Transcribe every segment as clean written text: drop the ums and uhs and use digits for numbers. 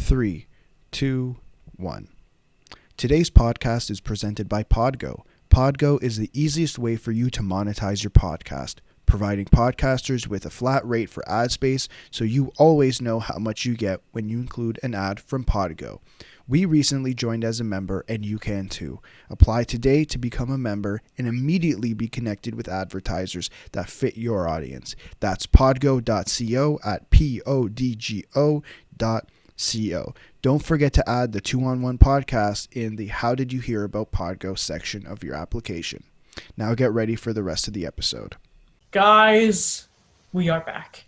3, 2, 1. Today's podcast is presented by PODGO. PODGO is the easiest way for you to monetize your podcast, providing podcasters with a flat rate for ad space so you always know how much you get when you include an ad from PODGO. We recently joined as a member, and you can too. Apply today to become a member and immediately be connected with advertisers that fit your audience. That's podgo.co at podgo.co. Don't forget to add the 2-on-1 podcast in the How Did You Hear About PODGO section of your application. Now get ready for the rest of the episode. Guys, we are back.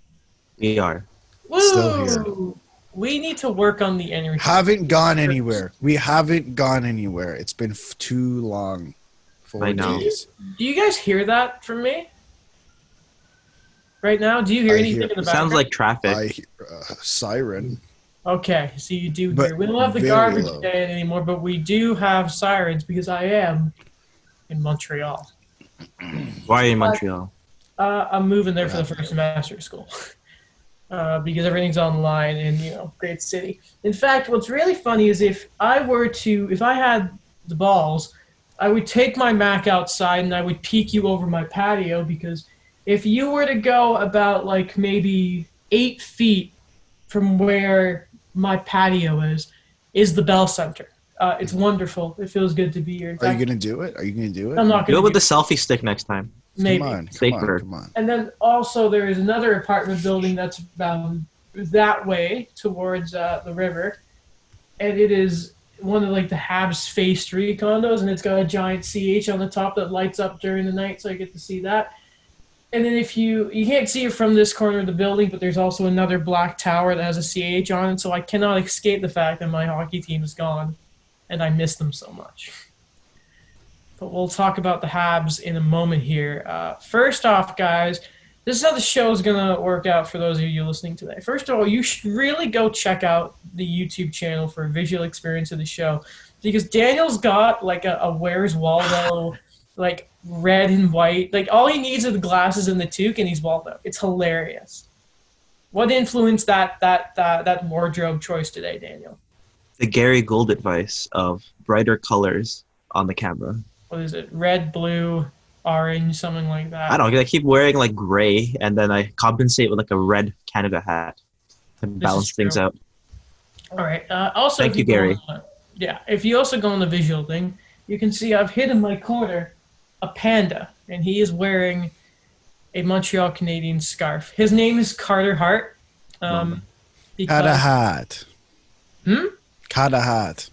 We are. Woo! Still here. We need to work on the energy. Haven't gone anywhere. We haven't gone anywhere. It's been too long. 4 I know. days. Do you guys hear that from me? Right now? Do you hear I anything hear- in the It background? sounds like traffic. I hear a siren. Okay, so you do But hear. We don't have the very garbage low. day anymore, but we do have sirens because I am in Montreal. Why are you in Montreal? I'm moving there for the first semester of school. Because everything's online in, great city. In fact, what's really funny is if I had the balls, I would take my Mac outside and I would peek you over my patio, because if you were to go about like maybe 8 feet from where my patio is the Bell Center. It's wonderful. It feels good to be here. In Are you fact, going to do it? Are you going to do it? I'm not Do going it to with the selfie stick next time. maybe. Come on, Safer. come on. And then also there is another apartment building that's that way towards the river, and it is one of like the Habs Phase 3 condos, and it's got a giant CH on the top that lights up during the night, so I get to see that. And then if you can't see it from this corner of the building, but there's also another black tower that has a CH on it, so I cannot escape the fact that my hockey team is gone, and I miss them so much. But we'll talk about the Habs in a moment here. First off, guys, this is how the show is going to work out for those of you listening today. First of all, you should really go check out the YouTube channel for a visual experience of the show, because Daniel's got like a Where's Waldo, like red and white. Like all he needs are the glasses and the toque, and he's Waldo. It's hilarious. What influenced that wardrobe choice today, Daniel? The Gary Gould advice of brighter colors on the camera. What is it? Red, blue, orange, something like that. I don't know. I keep wearing like gray, and then I compensate with like a red Canada hat to balance things true. out. All right. Also, Thank if you, go Gary. on- if you also go on the visual thing, you can see I've hid in my corner a panda, and he is wearing a Montreal Canadiens scarf. His name is Carter Hart. Had a hat. Hmm? Had a hat.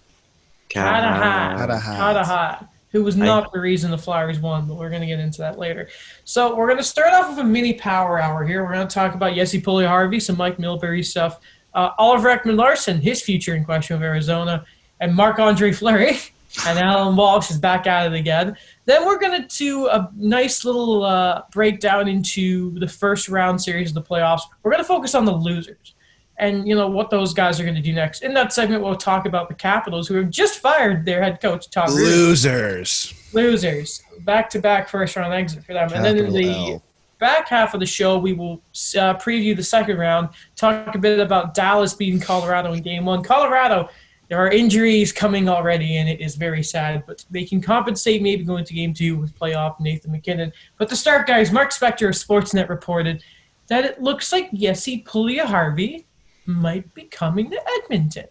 Carter Hart, who was not the reason the Flyers won, but we're going to get into that later. So we're going to start off with a mini power hour here. We're going to talk about Jesse Puljujärvi, some Mike Milbury stuff, Oliver Ekman-Larsson, his future in question with Arizona, and Marc-Andre Fleury, and Alan Walsh is back at it again. Then we're going to do a nice little breakdown into the first round series of the playoffs. We're going to focus on the losers and, what those guys are going to do next. In that segment, we'll talk about the Capitals, who have just fired their head coach, Todd Reirden. Losers. Back-to-back first-round exit for them. And then in the L. back half of the show, we will preview the second round, talk a bit about Dallas beating Colorado in Game 1. Colorado, there are injuries coming already, and it is very sad, but they can compensate maybe going to Game 2 with playoff Nathan MacKinnon. But to start, guys, Mark Spector of Sportsnet reported that it looks like Jesse Puljujärvi might be coming to Edmonton.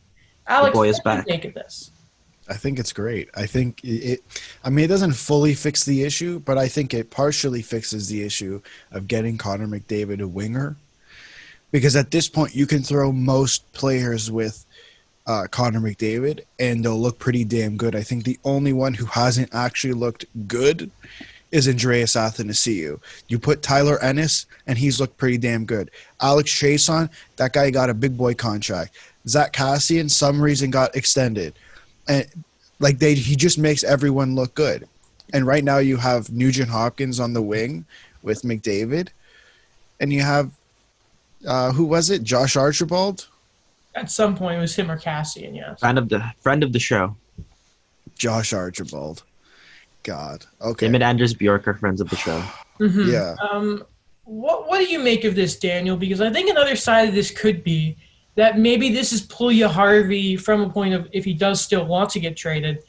Alex, boy is what do you back. make of this? I think it's great. I think it doesn't fully fix the issue, but I think it partially fixes the issue of getting Connor McDavid a winger. Because at this point, you can throw most players with Connor McDavid, and they'll look pretty damn good. I think the only one who hasn't actually looked good is Andreas Athanasiou. You put Tyler Ennis, and he's looked pretty damn good. Alex Chiasson, that guy got a big boy contract. Zach Kassian, some reason got extended. And he just makes everyone look good. And right now you have Nugent Hopkins on the wing with McDavid, and you have who was it? Josh Archibald? At some point, it was him or Cassian, yes. Friend of the show. Josh Archibald. God. Okay. Him and Anders Bjork are friends of the show. Mm-hmm. Yeah. What do you make of this, Daniel? Because I think another side of this could be that maybe this is Puljujarvi from a point of if he does still want to get traded.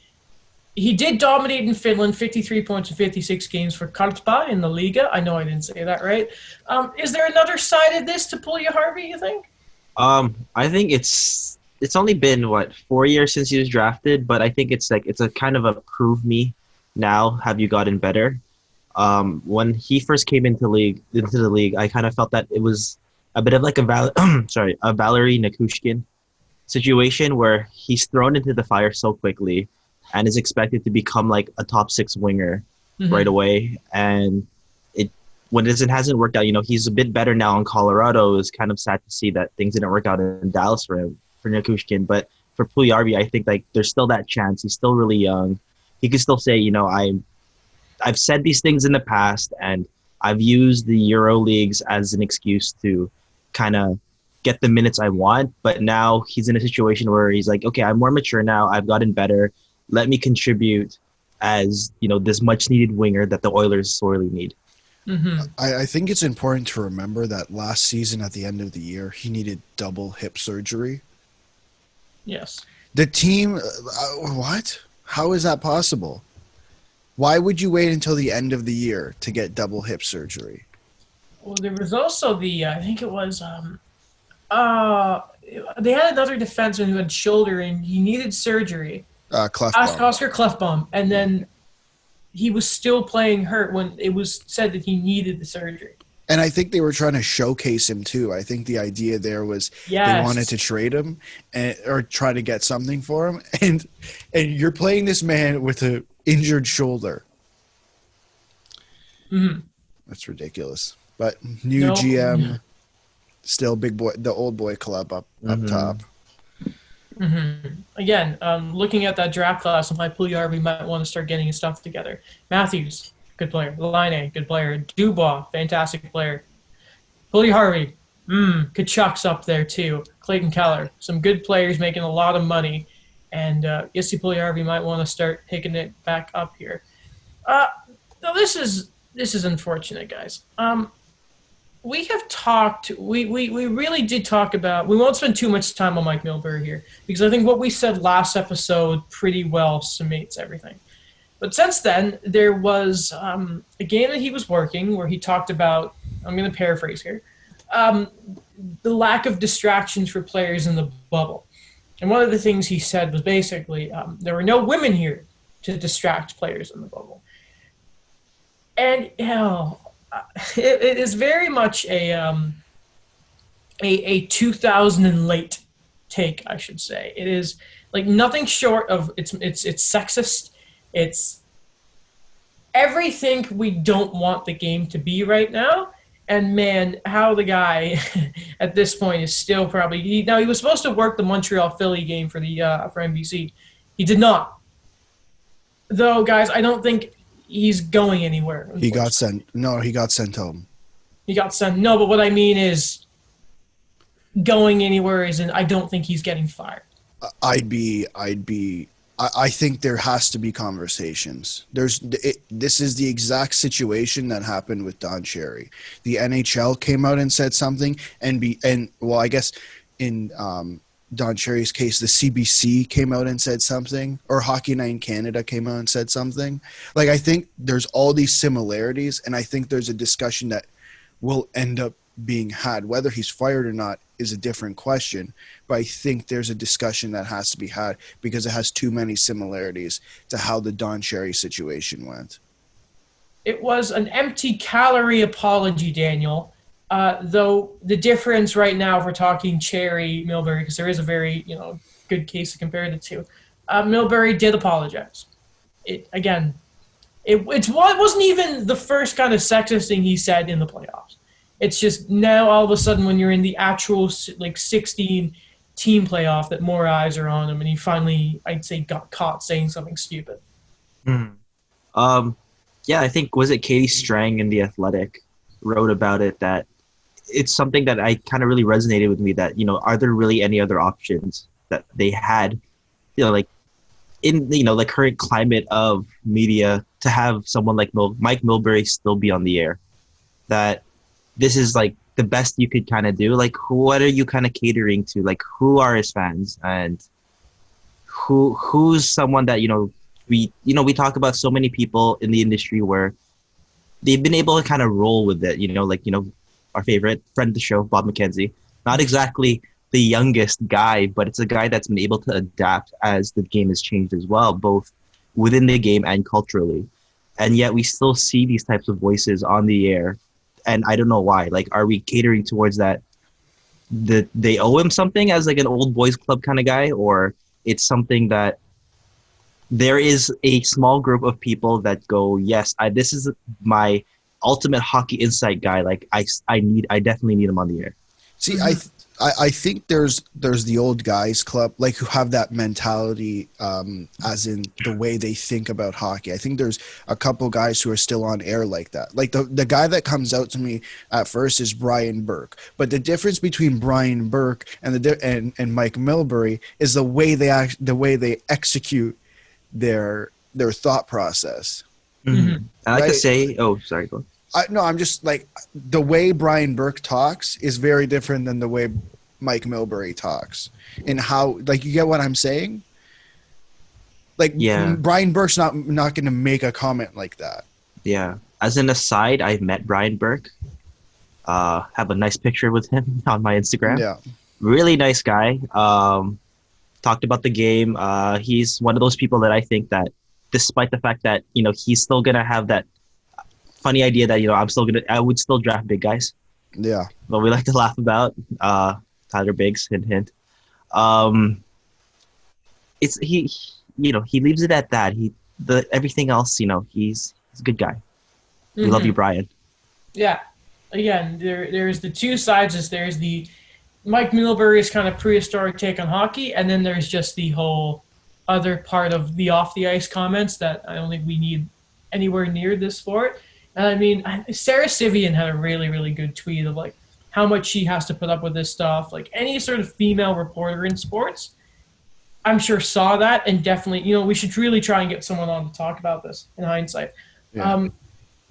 He did dominate in Finland, 53 points in 56 games for Karpa in the Liga. I know I didn't say that right. Is there another side of this to Puljujarvi, you think? I think it's only been 4 years since he was drafted, but I think it's a kind of a prove me now. Have you gotten better? When he first came into the league, I kind of felt that it was a bit of like a Valery Nikushkin situation where he's thrown into the fire so quickly and is expected to become like a top 6 winger right away. And when it hasn't worked out, he's a bit better now in Colorado. It's kind of sad to see that things didn't work out in Dallas for him, for Nikushkin. But for Puljujarvi, I think like there's still that chance. He's still really young. He could still say, I've said these things in the past, and I've used the Euro leagues as an excuse to kind of get the minutes I want. But now he's in a situation where he's like, okay, I'm more mature now. I've gotten better. Let me contribute as, this much needed winger that the Oilers sorely need. I think it's important to remember that last season at the end of the year, he needed double hip surgery. Yes. The team, what? How is that possible? Why would you wait until the end of the year to get double hip surgery? Well, there was also I think it was, they had another defenseman who had shoulder and he needed surgery. Clefbaum. Oscar Clefbaum. And then he was still playing hurt when it was said that he needed the surgery. And I think they were trying to showcase him too. I think the idea there was they wanted to trade him or try to get something for him. And you're playing this man with an injured shoulder. That's ridiculous. But new GM, still big boy, the old boy club up top. Again, looking at that draft class, my Puljujarvi might want to start getting his stuff together. Matthews, good player. Laine, good player. Dubois, fantastic player. Puljujarvi, Kachuk's up there too. Clayton Keller, some good players making a lot of money. And Jesse Puljujarvi might want to start picking it back up here. Now this is unfortunate, guys. We have talked, we really did talk about, we won't spend too much time on Mike Milbury here because I think what we said last episode pretty well summates everything. But since then, there was a game that he was working where he talked about, I'm going to paraphrase here, the lack of distractions for players in the bubble. And one of the things he said was basically, there were no women here to distract players in the bubble. And, it is very much a 2000 and late take, I should say. It is like nothing short of it's sexist. It's everything we don't want the game to be right now. And man, how the guy at this point is still probably he was supposed to work the Montreal Philly game for for NBC. He did not. Though, guys, I don't think he's going anywhere. He got sent. No, he got sent home. He got sent. No, but what I mean is going anywhere isn't. I don't think he's getting fired. I think there has to be conversations. This is the exact situation that happened with Don Cherry. The NHL came out and said something, and I guess in Don Cherry's case, the CBC came out and said something, or Hockey Night in Canada came out and said something. Like, I think there's all these similarities, and I think there's a discussion that will end up being had. Whether he's fired or not is a different question, but I think there's a discussion that has to be had because it has too many similarities to how the Don Cherry situation went. It was an empty calorie apology, Daniel. Though the difference right now, if we're talking Cherry, Milbury, because there is a very good case to compare the two, Milbury did apologize. It wasn't even the first kind of sexist thing he said in the playoffs. It's just now all of a sudden when you're in the actual 16 team playoff that more eyes are on him, and he finally, I'd say, got caught saying something stupid. Yeah, I think was it Katie Strang in The Athletic wrote about it that it's something that I kind of really resonated with me that, are there really any other options that they had, like in, the current climate of media to have someone like Mike Milbury still be on the air, that this is the best you could kind of do? Like, what are you kind of catering to? Like, who are his fans, and who's someone that we talk about so many people in the industry where they've been able to kind of roll with it. Our favorite friend of the show, Bob McKenzie, not exactly the youngest guy, but it's a guy that's been able to adapt as the game has changed as well, both within the game and culturally. And yet we still see these types of voices on the air. And I don't know why. Like, are we catering towards that? They owe him something as like an old boys club kind of guy, or it's something that there is a small group of people that go, yes, this is my ultimate hockey insight guy. Like I definitely need him on the air. See, I think there's the old guys club, like, who have that mentality, as in the way they think about hockey. I think there's a couple guys who are still on air like that. Like the guy that comes out to me at first is Brian Burke, but the difference between Brian Burke and and Mike Milbury is the way they execute their thought process. Mm-hmm. I like Right? to say, oh, sorry, go. No, I'm just like, the way Brian Burke talks is very different than the way Mike Milbury talks, and how, like, you get what I'm saying? Like, Yeah. Brian Burke's not going to make a comment like that. Yeah. As an aside, I've met Brian Burke. Have a nice picture with him on my Instagram. Yeah. Really nice guy. Talked about the game. He's one of those people that I think that, despite the fact that, he's still going to have that funny idea that, I would still draft big guys. Yeah. But we like to laugh about Tyler Biggs, hint, hint. It's he leaves it at that. Everything else, he's a good guy. We love you, Brian. Yeah. Again, there's the two sides. There's the Mike Milbury's kind of prehistoric take on hockey, and then there's just the whole other part of the off the ice comments that I don't think we need anywhere near this sport. And I mean, Sarah Sivian had a really, really good tweet of like how much she has to put up with this stuff. Like any sort of female reporter in sports, I'm sure saw that, and definitely, we should really try and get someone on to talk about this in hindsight. Yeah.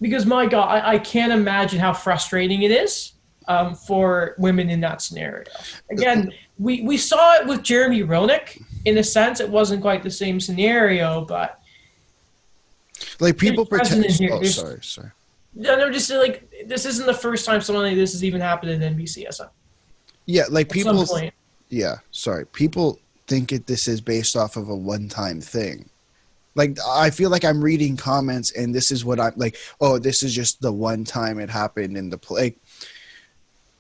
Because my God, I can't imagine how frustrating it is for women in that scenario. Again, we saw it with Jeremy Roenick. In a sense, it wasn't quite the same scenario, but like, people pretend. Oh, sorry. No, just like, this isn't the first time something like this has even happened in NBCSN. Yeah, like, people. At some point. Yeah, sorry. People think this is based off of a one-time thing. Like, I feel like I'm reading comments, and this is what I'm like. Oh, this is just the one time it happened in the play.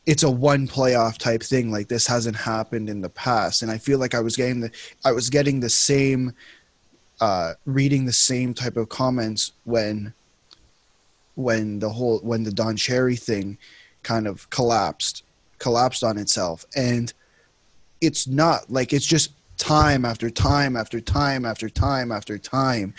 It's a one playoff type thing. Like, this hasn't happened in the past, and I feel like I was getting the same, reading the same type of comments when the Don Cherry thing kind of collapsed on itself, and it's not like, it's just time after time after time after time after time.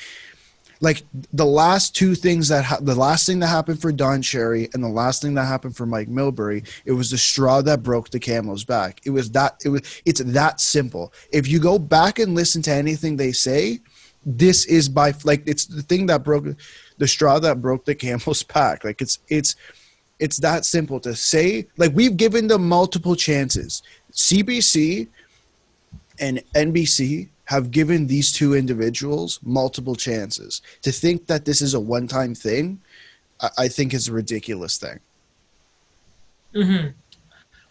Like, the last two things the last thing that happened for Don Cherry and the last thing that happened for Mike Milbury, it was the straw that broke the camel's back. It's that simple. If you go back and listen to anything they say, this is it's the thing that broke the straw that broke the camel's back. Like, it's that simple to say. Like, we've given them multiple chances. CBC and NBC have given these two individuals multiple chances. To think that this is a one-time thing, I think is a ridiculous thing. Mm-hmm.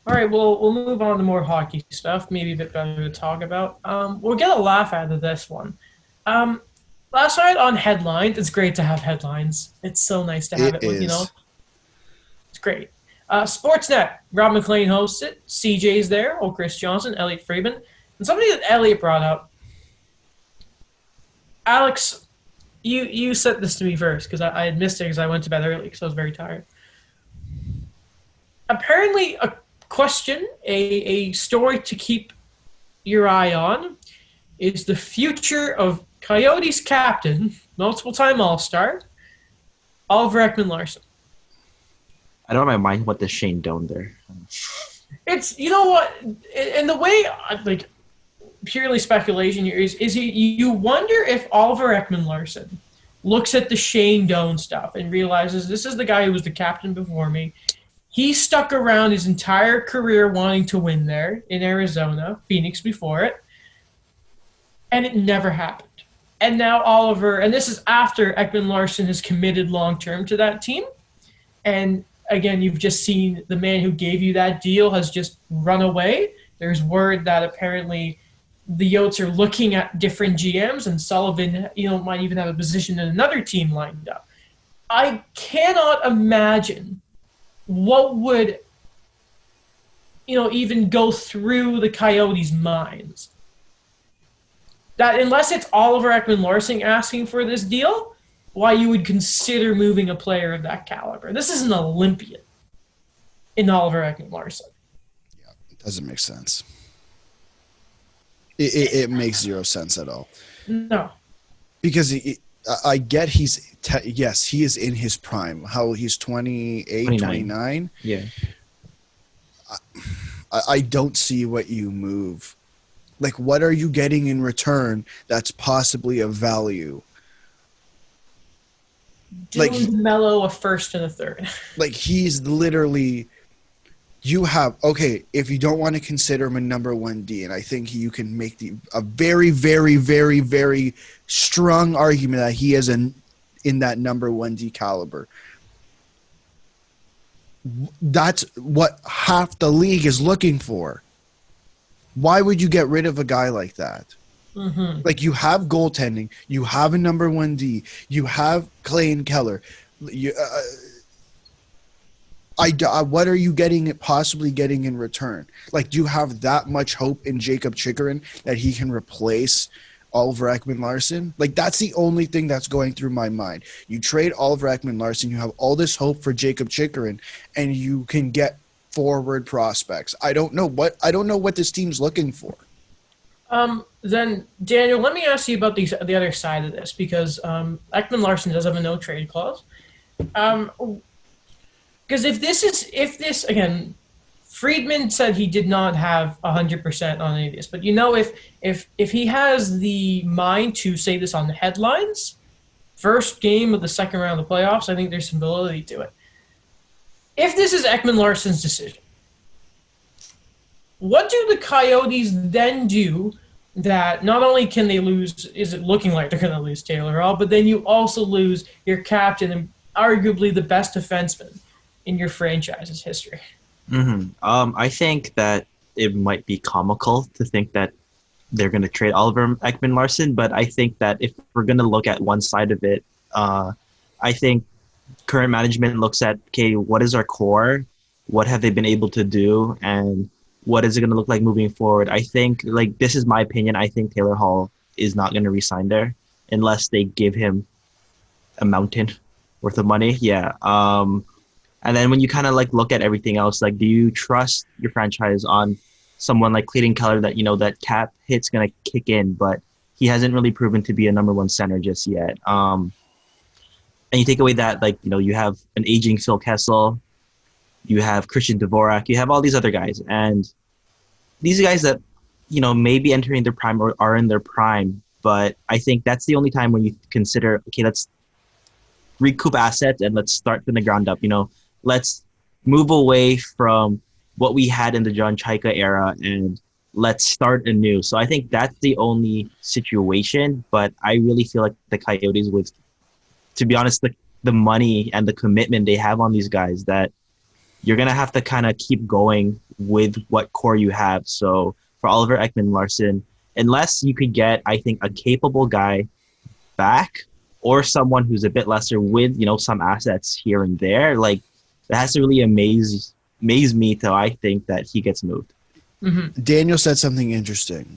All right, well, we'll move on to more hockey stuff, maybe a bit better to talk about. We'll get a laugh out of this one. Last night on Headlines, it's great to have headlines. It's so nice to have it it's great. Sportsnet, Rob McLean hosts it. CJ's there, old Chris Johnson, Elliot Friedman. And something that Elliot brought up, Alex, you sent this to me first because I had missed it because I went to bed early because I was very tired. Apparently, a question, a story to keep your eye on, is the future of Coyotes captain, multiple-time All-Star, Oliver Ekman-Larsson. I don't know in my mind what the Shane Doan there. It's, you know what, and the way, like, purely speculation here is you wonder if Oliver Ekman-Larsson looks at the Shane Doan stuff and realizes this is the guy who was the captain before me. He stuck around his entire career wanting to win there in Arizona, Phoenix before it, and it never happened. And now Oliver, and this is after Ekman-Larsson has committed long term to that team. And again, you've just seen the man who gave you that deal has just run away. There's word that apparently the Yotes are looking at different GMs, and Sullivan, might even have a position in another team lined up. I cannot imagine what would, even go through the Coyotes' minds. That unless it's Oliver Ekman-Larsson asking for this deal, why you would consider moving a player of that caliber. This is an Olympian in Oliver Ekman-Larsson. Yeah, it doesn't make sense. It makes zero sense at all. No. Because I get yes, he is in his prime. How he's 28, 29. Yeah. I don't see what you move. Like, what are you getting in return that's possibly of value? Dylan DeMello, a first and a third. Like, he's literally, if you don't want to consider him a number 1D, and I think you can make a very, very, very, very strong argument that he is in that number 1D caliber. That's what half the league is looking for. Why would you get rid of a guy like that? Mm-hmm. Like, you have goaltending, you have a number 1D, you have Clay and Keller. What are you possibly getting in return? Like, do you have that much hope in Jakob Chychrun that he can replace Oliver Ekman-Larsson? Like, that's the only thing that's going through my mind. You trade Oliver Ekman-Larsson, you have all this hope for Jakob Chychrun, and you can get forward prospects. I don't know what this team's looking for. Then Daniel, let me ask you about the other side of this, because Ekman-Larsson does have a no trade clause. Because if this again, Friedman said he did not have 100% on any of this, but if he has the mind to say this on the headlines, first game of the second round of the playoffs, I think there's some validity to it. If this is Ekman-Larsson's decision, what do the Coyotes then do that not only can they lose, is it looking like they're going to lose Taylor Hall, but then you also lose your captain and arguably the best defenseman in your franchise's history? Mm-hmm. I think that it might be comical to think that they're going to trade Oliver Ekman-Larsson, but I think that if we're going to look at one side of it, I think current management looks at, okay, what is our core? What have they been able to do? And what is it going to look like moving forward? I think, this is my opinion, I think Taylor Hall is not going to re-sign there unless they give him a mountain worth of money. Yeah. And then when you kind of look at everything else, do you trust your franchise on someone like Clayton Keller that, that cap hit's going to kick in, but he hasn't really proven to be a number one center just yet. And you take away that, you have an aging Phil Kessel, you have Christian Dvorak, you have all these other guys. And these guys that, may be entering their prime or are in their prime, but I think that's the only time when you consider, okay, let's recoup assets and let's start from the ground up. Let's move away from what we had in the John Chaika era and let's start anew. So I think that's the only situation, but I really feel like the Coyotes, with, to be honest, the money and the commitment they have on these guys, that you're going to have to kind of keep going with what core you have. So for Oliver Ekman-Larsson, unless you could get, I think, a capable guy back or someone who's a bit lesser with, some assets here and there, it has to really amaze me till I think that he gets moved. Mm-hmm. Daniel said something interesting,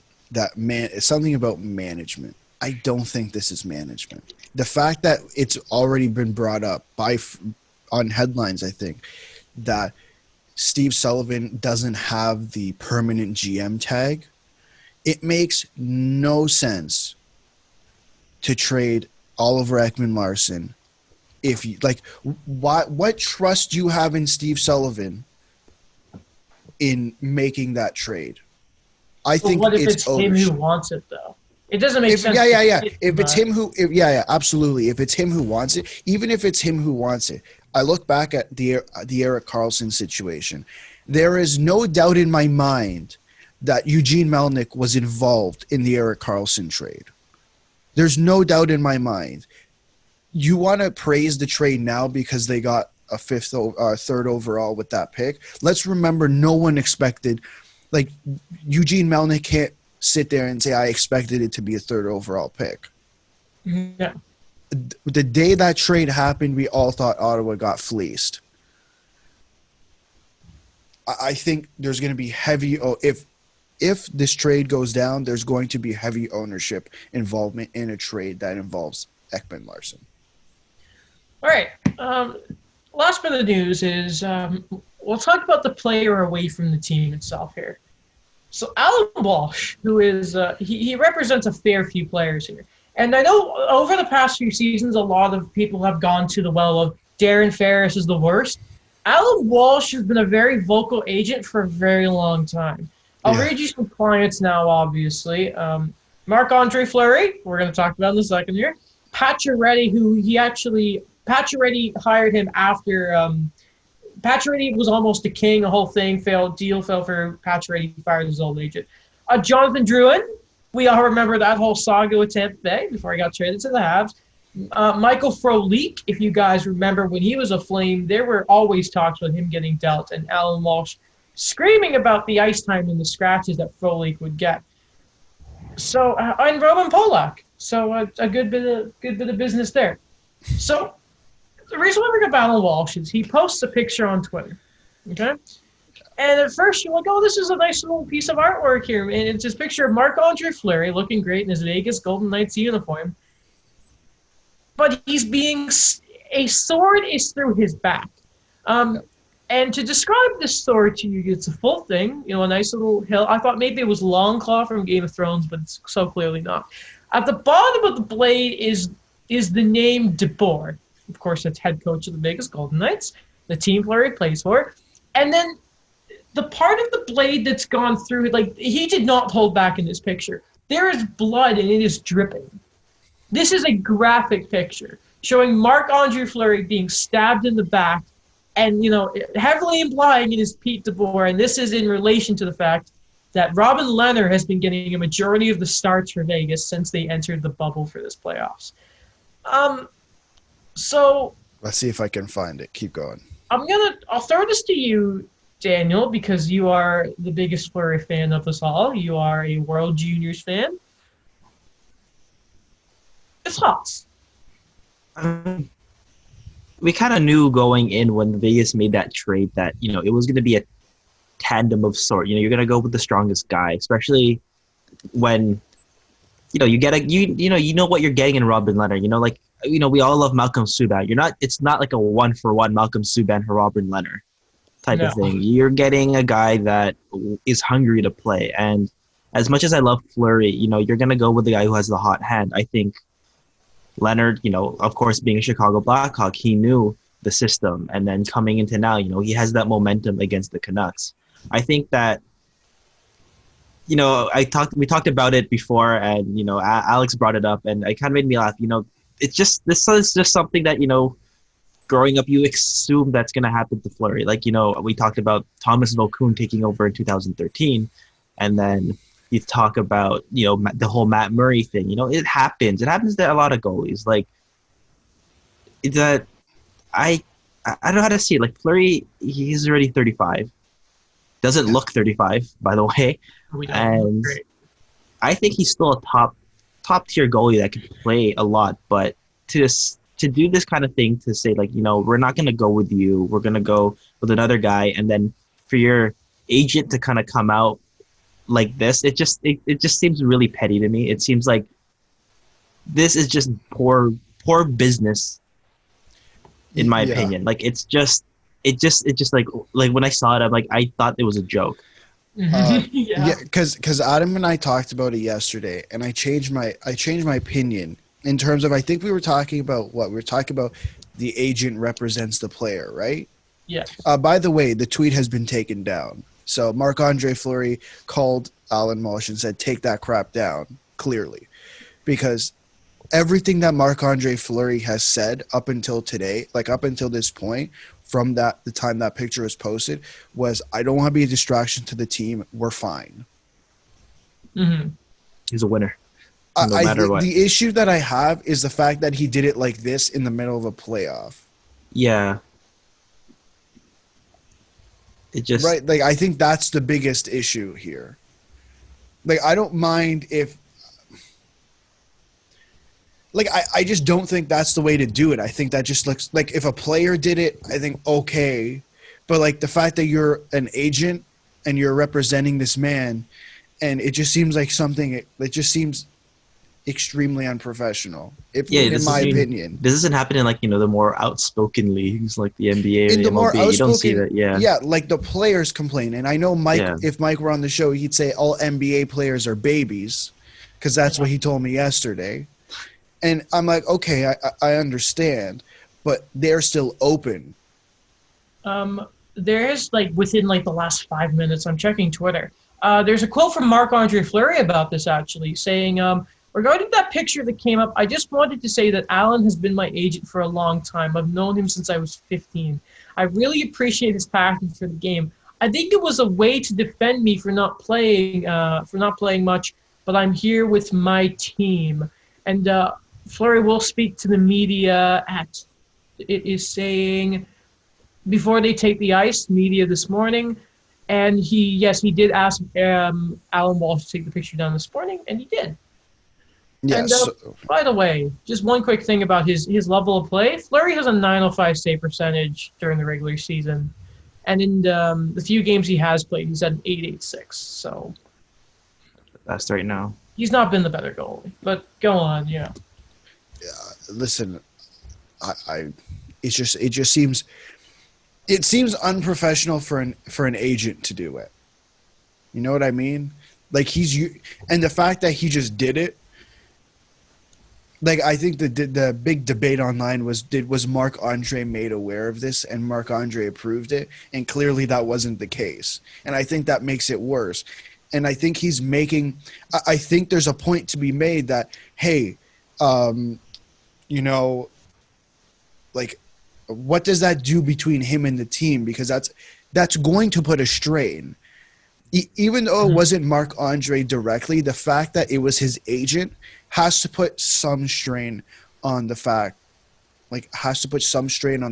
something about management. I don't think this is management. The fact that it's already been brought up on headlines, I think, that Steve Sullivan doesn't have the permanent GM tag, it makes no sense to trade Oliver Ekman-Larsson. If you what trust do you have in Steve Sullivan in making that trade? I think what if it's him ownership. who wants it though? It doesn't make sense. If it's him who, absolutely. If it's him who wants it, even if it's him who wants it, I look back at the Erik Karlsson situation. There is no doubt in my mind that Eugene Melnyk was involved in the Erik Karlsson trade. There's no doubt in my mind. You want to praise the trade now because they got a third overall with that pick. Let's remember, no one expected, like, Eugene Melnyk can't sit there and say, I expected it to be a third overall pick. Yeah. The day that trade happened, we all thought Ottawa got fleeced. I think there's going to be heavy, if this trade goes down, there's going to be heavy ownership involvement in a trade that involves Ekman-Larsson. All right. Last bit of news is we'll talk about the player away from the team itself here. So Alan Walsh, who is he represents a fair few players here. And I know over the past few seasons, a lot of people have gone to the well of Darren Ferris is the worst. Alan Walsh has been a very vocal agent for a very long time. I'll read you some clients now, obviously. Marc-Andre Fleury, we're going to talk about in a second here. Pacioretty, Pacioretty hired him after Pacioretty was almost a king, a whole thing fell for Pacioretty, fired his old agent. Jonathan Drouin, we all remember that whole saga with Tampa Bay before he got traded to the Habs. Michael Frolik, if you guys remember when he was a Flame, there were always talks about him getting dealt, and Alan Walsh screaming about the ice time and the scratches that Frolik would get. So, and Roman Polak. So a good bit of business there. So the reason why we got Alan Walsh is he posts a picture on Twitter, okay? And at first you're like, oh, this is a nice little piece of artwork here. And it's this picture of Marc-Andre Fleury looking great in his Vegas Golden Knights uniform. But he's being – a sword is through his back. And to describe this sword to you, it's a full thing, a nice little hill. I thought maybe it was Longclaw from Game of Thrones, but it's so clearly not. At the bottom of the blade is the name DeBoer. Of course, that's head coach of the Vegas Golden Knights, the team Fleury plays for. And then the part of the blade that's gone through, like, he did not hold back in this picture. There is blood and it is dripping. This is a graphic picture showing Marc-Andre Fleury being stabbed in the back and, heavily implying it is Pete DeBoer. And this is in relation to the fact that Robin Lehner has been getting a majority of the starts for Vegas since they entered the bubble for this playoffs. So let's see if I can find it. Keep going. I'll throw this to you, Daniel, because you are the biggest Fleury fan of us all. You are a World Juniors fan. It's thoughts. We kind of knew going in when Vegas made that trade that, it was going to be a tandem of sort. You're going to go with the strongest guy, especially when, you get you know what you're getting in Robin Lehner. We all love Malcolm Subban. It's not like a 1-for-1 Malcolm Subban or Robin Lehner type of thing. You're getting a guy that is hungry to play. And as much as I love Fleury, you're going to go with the guy who has the hot hand. I think Leonard, of course, being a Chicago Blackhawk, he knew the system. And then coming into now, he has that momentum against the Canucks. I think that, we talked about it before, and, Alex brought it up, and it kind of made me laugh. This is just something that, growing up, you assume that's going to happen to Fleury. We talked about Thomas Volkun taking over in 2013, and then you talk about, the whole Matt Murray thing. It happens. It happens to a lot of goalies. I don't know how to see it. Fleury, he's already 35. Doesn't look 35, by the way. And I think he's still a top tier goalie that can play a lot. But to do this kind of thing, to say we're not going to go with you, we're going to go with another guy, and then for your agent to kind of come out like this, it just seems really petty to me. It seems like this is just poor business, in my opinion. It's just like when I saw it, I'm like, I thought it was a joke. Because Adam and I talked about it yesterday, and I changed my opinion in terms of, I think we were talking about the agent represents the player, right? Yeah. By the way, the tweet has been taken down. So Marc-Andre Fleury called Alan Walsh and said, "Take that crap down." Clearly, because everything that Marc-Andre Fleury has said up until today, like up until this point, from the time that picture was posted, was I don't want to be a distraction to the team. We're fine. Mm-hmm. He's a winner, no matter what. The issue that I have is the fact that he did it like this in the middle of a playoff. Yeah. It just Right, like I think that's the biggest issue here. Like I don't mind if like I just don't think that's the way to do it. I think that just looks like if a player did it, I think okay. But like the fact that you're an agent and you're representing this man and it just seems like something it just seems extremely unprofessional. In my opinion. This doesn't happen in like, the more outspoken leagues like the NBA or In the the more MLB. You don't see outspoken, that, yeah, like the players complain. And I know Mike, Yeah. if Mike were on the show, he'd say all NBA players are babies because that's what he told me yesterday. And I'm like, okay, I understand, but they're still open. There's like within like the last 5 minutes, I'm checking Twitter. There's a quote from Marc-Andre Fleury about this actually, saying, regarding that picture that came up, I just wanted to say that Alan has been my agent for a long time. I've known him since I was 15. I really appreciate his passion for the game. I think it was a way to defend me for not playing much, but I'm here with my team. And Fleury will speak to the media it is saying, before they take the ice, media this morning. And he did ask Alan Walsh to take the picture down this morning, and he did. Yes. And by the way, just one quick thing about his level of play. Fleury has a .905 save percentage during the regular season. And in the few games he has played, he's at an .886. So that's right now. He's not been the better goalie. But go on, yeah. Listen, it just seems unprofessional for an agent to do it. You know what I mean? Like and the fact that he just did it. Like I think the big debate online was Marc-Andre made aware of this and Marc-Andre approved it, and clearly that wasn't the case. And I think that makes it worse. And I think I think there's a point to be made that hey, like what does that do between him and the team? Because that's going to put a strain. Even though it wasn't Marc-Andre directly, the fact that it was his agent has to put some strain on the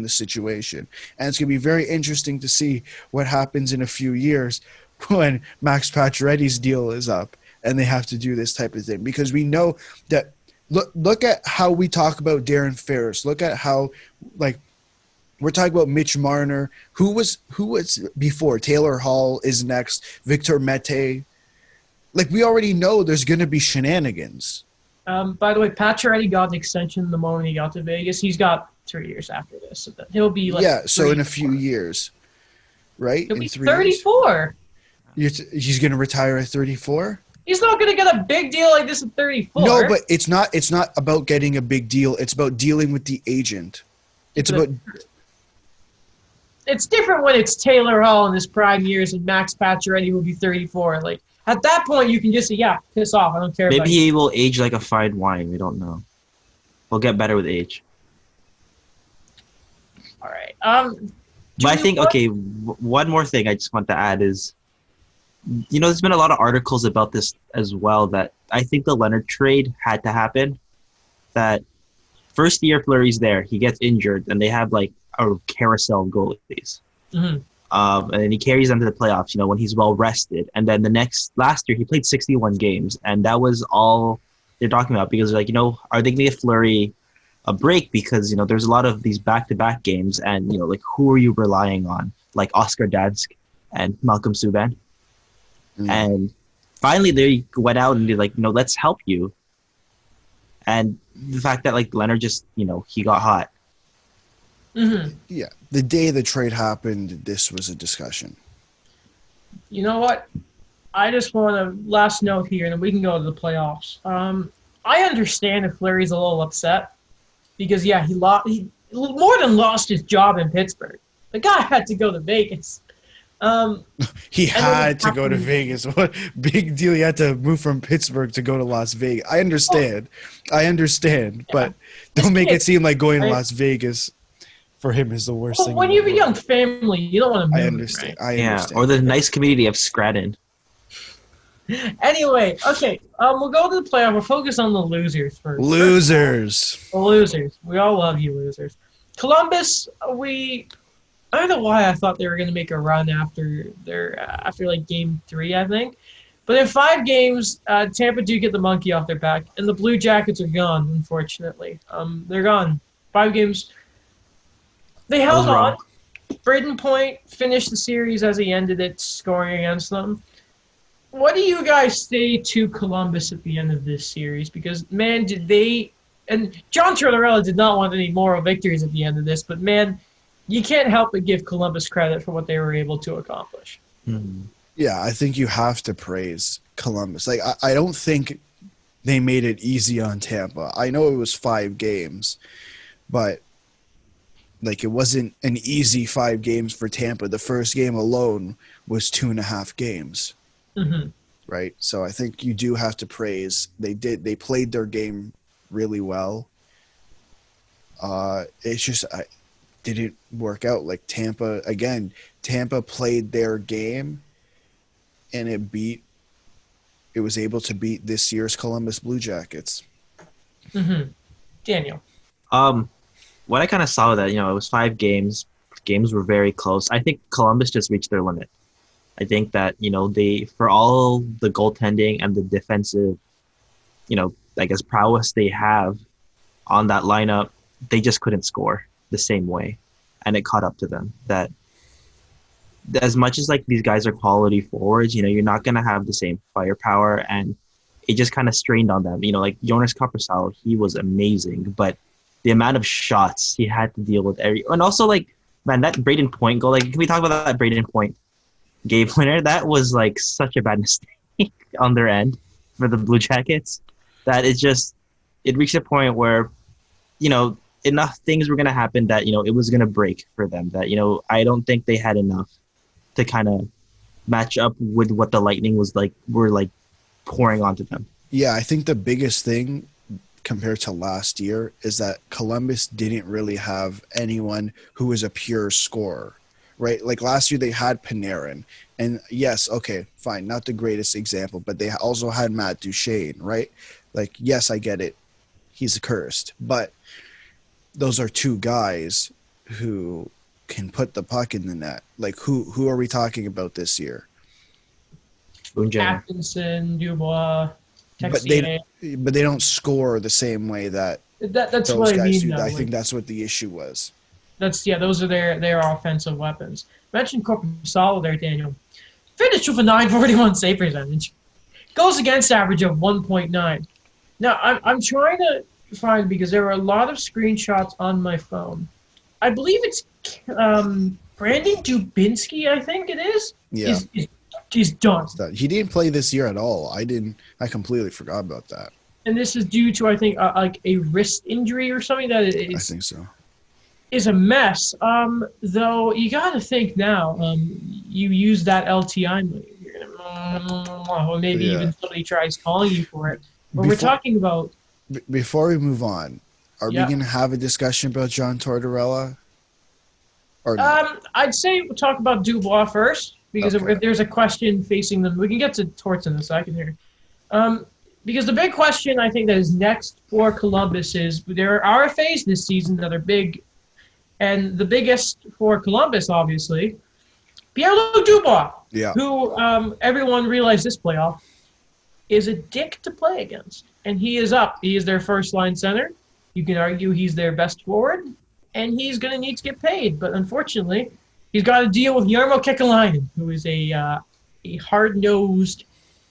situation. And it's going to be very interesting to see what happens in a few years when Max Pacioretty's deal is up and they have to do this type of thing. Because we know that look at how we talk about Darren Ferris. Look at how we're talking about Mitch Marner. Who was before? Taylor Hall is next. Victor Mete. Like we already know there's going to be shenanigans. By the way, Pacioretty got an extension the moment he got to Vegas. He's got 3 years after this. So he'll be like so in a few years, right? He'll in be 3 34. Years. He's going to retire at 34. He's not going to get a big deal like this at 34. No, but it's not about getting a big deal. It's about dealing with the agent. It's different when it's Taylor Hall in his prime years and Max Pacioretty will be 34. Like at that point, you can just say, "Yeah, piss off. I don't care." Maybe he will age like a fine wine. We don't know. He'll get better with age. All right. But I think one more thing I just want to add is, there's been a lot of articles about this as well. That I think the Leonard trade had to happen. That first year Fleury's there, he gets injured, and they have like a carousel of goalies. Mm-hmm. And then he carries them to the playoffs, when he's well rested. And then last year he played 61 games, and that was all they're talking about because they're like, are they going to give Fleury a break because there's a lot of these back-to-back games, and like who are you relying on, like Oscar Dansk and Malcolm Subban? Mm-hmm. And finally they went out and they're like, let's help you. And the fact that like Leonard just he got hot. Mm-hmm. Yeah, the day the trade happened, this was a discussion. You know what? I just want to last note here, and then we can go to the playoffs. I understand if Fleury's a little upset because he more than lost his job in Pittsburgh. The guy had to go to Vegas. He and then what had to go to happened- Vegas. What big deal? He had to move from Pittsburgh to go to Las Vegas. I understand, but This don't make kid, it seem like going to right? Las Vegas for him is the worst Well, thing in when the you have a young world. family, you don't want to I move, understand. right? I Yeah, understand. or the nice community of Scranton. Anyway, okay, we'll go to the playoff. We'll focus on the losers first. Losers. The losers. We all love you, losers. Columbus, I don't know why I thought they were going to make a run after like game 3, I think. But in 5 games, Tampa do get the monkey off their back, and the Blue Jackets are gone. Unfortunately, they're gone. 5 games. They I was held on. wrong. Braden Point finished the series as he ended it, scoring against them. What do you guys say to Columbus at the end of this series? Because, man, did they... And John Tortorella did not want any moral victories at the end of this, but, man, you can't help but give Columbus credit for what they were able to accomplish. Hmm. Yeah, I think you have to praise Columbus. Like, I don't think they made it easy on Tampa. I know it was 5 games, but like it wasn't an easy 5 games for Tampa. The first game alone was 2.5 games. Mm-hmm. Right? So I think you do have to praise. They played their game really well. It's just didn't work out. Like Tampa played their game and it was able to beat this year's Columbus Blue Jackets. Mm-hmm. Daniel. What I kind of saw that, it was 5 games. Games were very close. I think Columbus just reached their limit. I think that, they, for all the goaltending and the defensive, I guess prowess they have on that lineup, they just couldn't score the same way. And it caught up to them that as much as like these guys are quality forwards, you're not going to have the same firepower, and it just kind of strained on them. Like Jonas Korpisalo, he was amazing, but the amount of shots he had to deal with and also like, man, that Braden Point goal, like, can we talk about that Braden Point game winner? That was like such a bad mistake on their end for the Blue Jackets that it reached a point where, enough things were going to happen that, it was going to break for them that, I don't think they had enough to kind of match up with what the Lightning were pouring onto them. Yeah, I think the biggest thing compared to last year is that Columbus didn't really have anyone who was a pure scorer, right? Like last year they had Panarin, and yes, okay, fine, not the greatest example, but they also had Matt Duchene, right? Like, yes, I get it. He's cursed, but those are 2 guys who can put the puck in the net. Like, who are we talking about this year? Boone Jenner. Atkinson, Dubois, But Texier. they don't score the same way that That's those what I guys mean, do. though. I think that's what the issue was. Those are their offensive weapons. Mentioned Korpisalo there, Daniel. Finished with a 941 save percentage. Goes against average of 1.9. Now, I'm trying to find, because there were a lot of screenshots on my phone. I believe it's Brandon Dubinsky, I think it is. Yeah. Is done. He didn't play this year at all. I completely forgot about that. And this is due to, I think, like a wrist injury or something that I think so. is a mess. Though you got to think now, you use that LTI money. Or maybe even somebody tries calling you for it. But we're talking about... Before we move on, are we Yeah. going to have a discussion about John Tortorella? Or no? I'd say we'll talk about Dubois first, because Okay. if there's a question facing them, we can get to Torts in a second here. Because the big question I think that is next for Columbus is there are RFAs this season that are big, and the biggest for Columbus, obviously, Pierre-Luc Dubois, Yeah. who everyone realized this playoff is a dick to play against. And he is up. He is their first-line center. You can argue he's their best forward, and he's going to need to get paid. But unfortunately, he's got to deal with Jarmo Kekalainen, who is a hard-nosed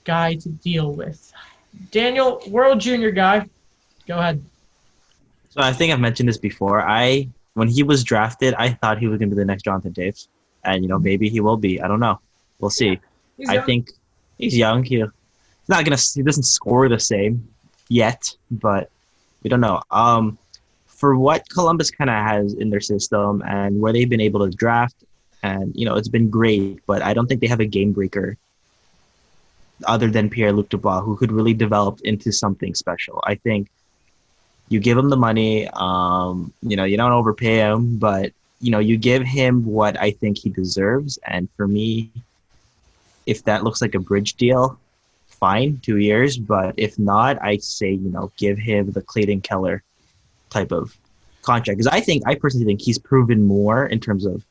guy to deal with. Daniel, World Junior guy, go ahead. So I think I've mentioned this before. When he was drafted, I thought he was going to be the next Jonathan Daves. And, maybe he will be. I don't know. We'll see. I think he's young. He doesn't score the same yet, but we don't know. For what Columbus kind of has in their system and where they've been able to draft, and it's been great. But I don't think they have a game breaker other than Pierre-Luc Dubois, who could really develop into something special. I think you give him the money, you don't overpay him, but you give him what I think he deserves. And for me, if that looks like a bridge deal, fine, 2 years. But if not, I say give him the Clayton Keller type of contract, because I personally think he's proven more in terms of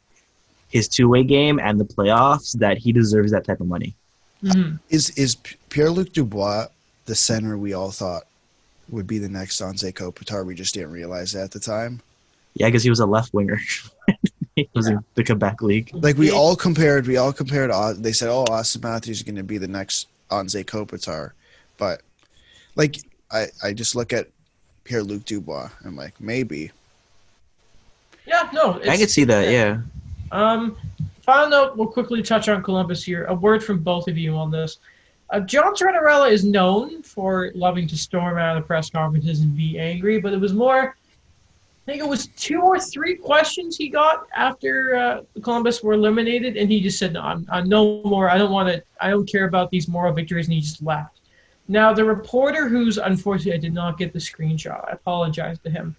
his two-way game and the playoffs that he deserves that type of money. Mm-hmm. Is Pierre-Luc Dubois the center we all thought would be the next Anze Kopitar? We just didn't realize that at the time. Yeah, because he was a left winger. He was in the Quebec League. Like we all compared. They said, "Oh, Austin Matthews is going to be the next Anze Kopitar," but like I just look at Pierre-Luc Dubois. I'm like, maybe. Yeah, no. I could see that. Yeah. Final note, we'll quickly touch on Columbus here. A word from both of you on this. John Tortorella is known for loving to storm out of the press conferences and be angry, but it was more, I think it was 2 or 3 questions he got after Columbus were eliminated, and he just said, no, I'm no more. I don't care about these moral victories, and he just left. Now, the reporter who's, unfortunately, I did not get the screenshot. I apologize to him.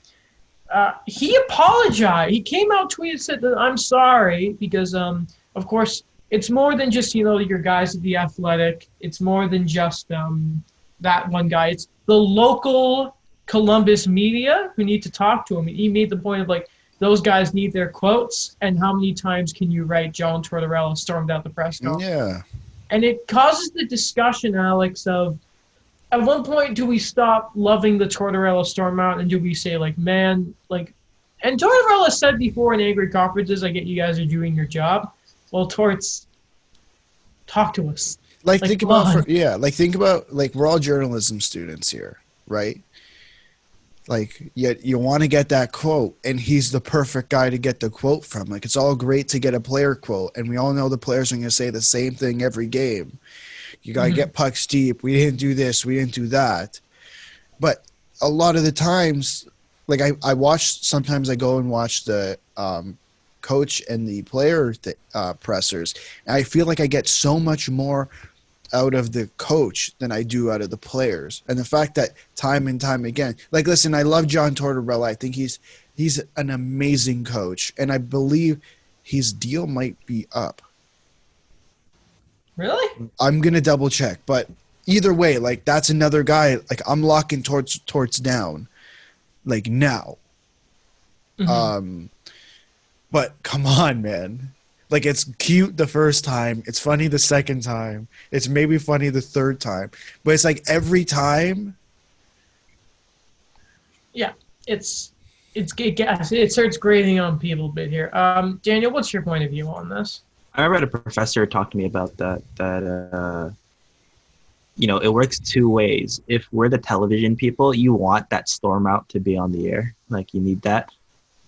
He apologized. He came out, tweeted, said that I'm sorry because, of course, it's more than just, your guys at The Athletic. It's more than just that one guy. It's the local Columbus media who need to talk to him. He made the point of, those guys need their quotes, and how many times can you write John Tortorella stormed out the press conference? Yeah. And it causes the discussion, Alex, of at one point do we stop loving the Tortorella storm out, and do we say, and Tortorella said before in angry conferences, I get you guys are doing your job. Well, Torts, talk to us. Think about we're all journalism students here, right? Yet you want to get that quote, and he's the perfect guy to get the quote from. It's all great to get a player quote, and we all know the players are going to say the same thing every game. You got to get pucks deep. We didn't do this. We didn't do that. But a lot of the times, I watch, sometimes I go and watch the coach and the player pressers, and I feel like I get so much more out of the coach than I do out of the players. And the fact that time and time again, listen, I love John Tortorella. I think he's an amazing coach, and I believe his deal might be up. Really? I'm gonna double check, but either way, that's another guy. I'm locking towards down, now. Mm-hmm. But come on, man. It's cute the first time. It's funny the second time. It's maybe funny the third time. But it's every time. Yeah. It starts grating on people a bit here. Daniel, what's your point of view on this? I remember a professor talked to me about that it works 2 ways. If we're the television people, you want that storm out to be on the air. You need that.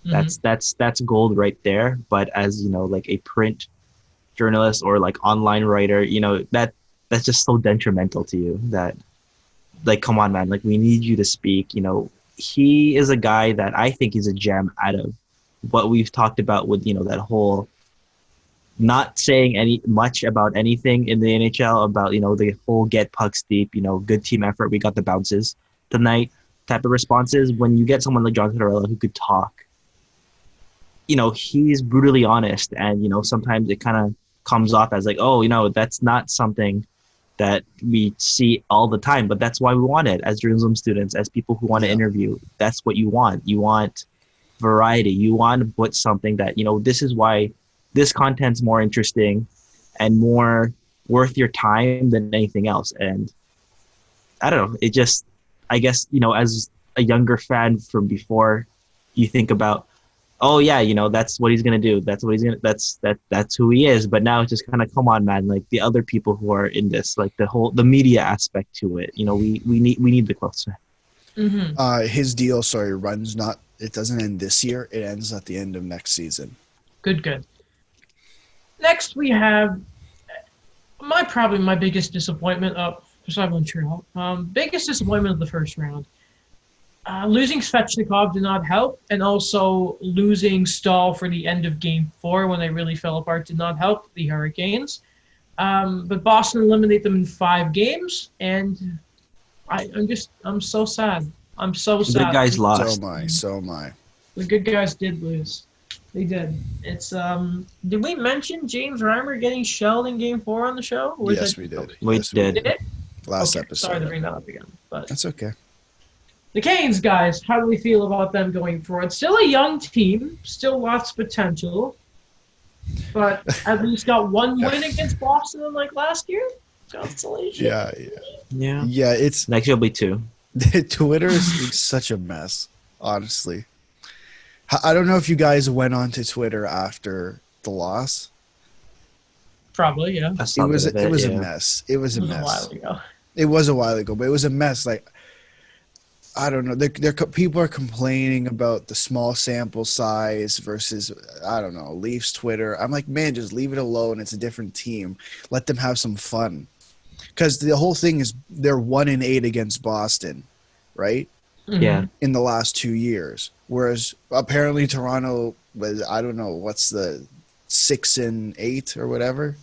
Mm-hmm. That's gold right there. But as a print journalist or online writer, that's just so detrimental to you that come on, man, we need you to speak. He is a guy that I think is a gem out of what we've talked about with that whole not saying much about anything in the NHL about the whole get pucks deep, good team effort, we got the bounces tonight type of responses. When you get someone like John Tortorella who could talk, he's brutally honest, and sometimes it kind of comes off as that's not something that we see all the time, but that's why we want it as journalism students, as people who want to interview. That's what you want. You want variety. You want to put something that this is why this content's more interesting and more worth your time than anything else. And I don't know, it just, I guess, as a younger fan from before, you think about, oh yeah, that's what he's going to do. That's what he's going to, that's who he is. But now it's just kind of, come on, man, the other people who are in this, the media aspect to it, we need the quotes. Mm-hmm. His deal, runs it doesn't end this year. It ends at the end of next season. Good. Next, we have probably my biggest disappointment besides Montreal. Biggest disappointment of the first round. Losing Svechnikov did not help, and also losing Stahl for the end of Game 4 when they really fell apart did not help the Hurricanes. But Boston eliminated them in 5 games, and I'm so sad. I'm so The good sad. guys So lost. am I. So am I. The good guys did lose. They did. It's Did we mention James Reimer getting shelled in Game 4 on the show? Or was Yes, that we did. We Yes, did. did? Last Okay, sorry to episode. bring that up again, but That's okay. the Canes, guys, how do we feel about them going forward? Still a young team, still lots of potential, but at least got one win against Boston like last year. Consolation. Yeah, Yeah. yeah. It's Next year will be 2. Twitter is such a mess. Honestly, I don't know if you guys went onto Twitter after the loss. Probably, yeah. I saw a bit of It was a yeah. mess. It was It a was a mess. while ago. It was a while ago, but it was a mess. Like, I don't know. People are complaining about the small sample size versus, I don't know, Leafs Twitter. I'm like, man, just leave it alone. It's a different team. Let them have some fun. Because the whole thing is they're 1-8 against Boston, right? Yeah. In the last 2 years. Whereas apparently Toronto was, I don't know, what's the 6-8 or whatever?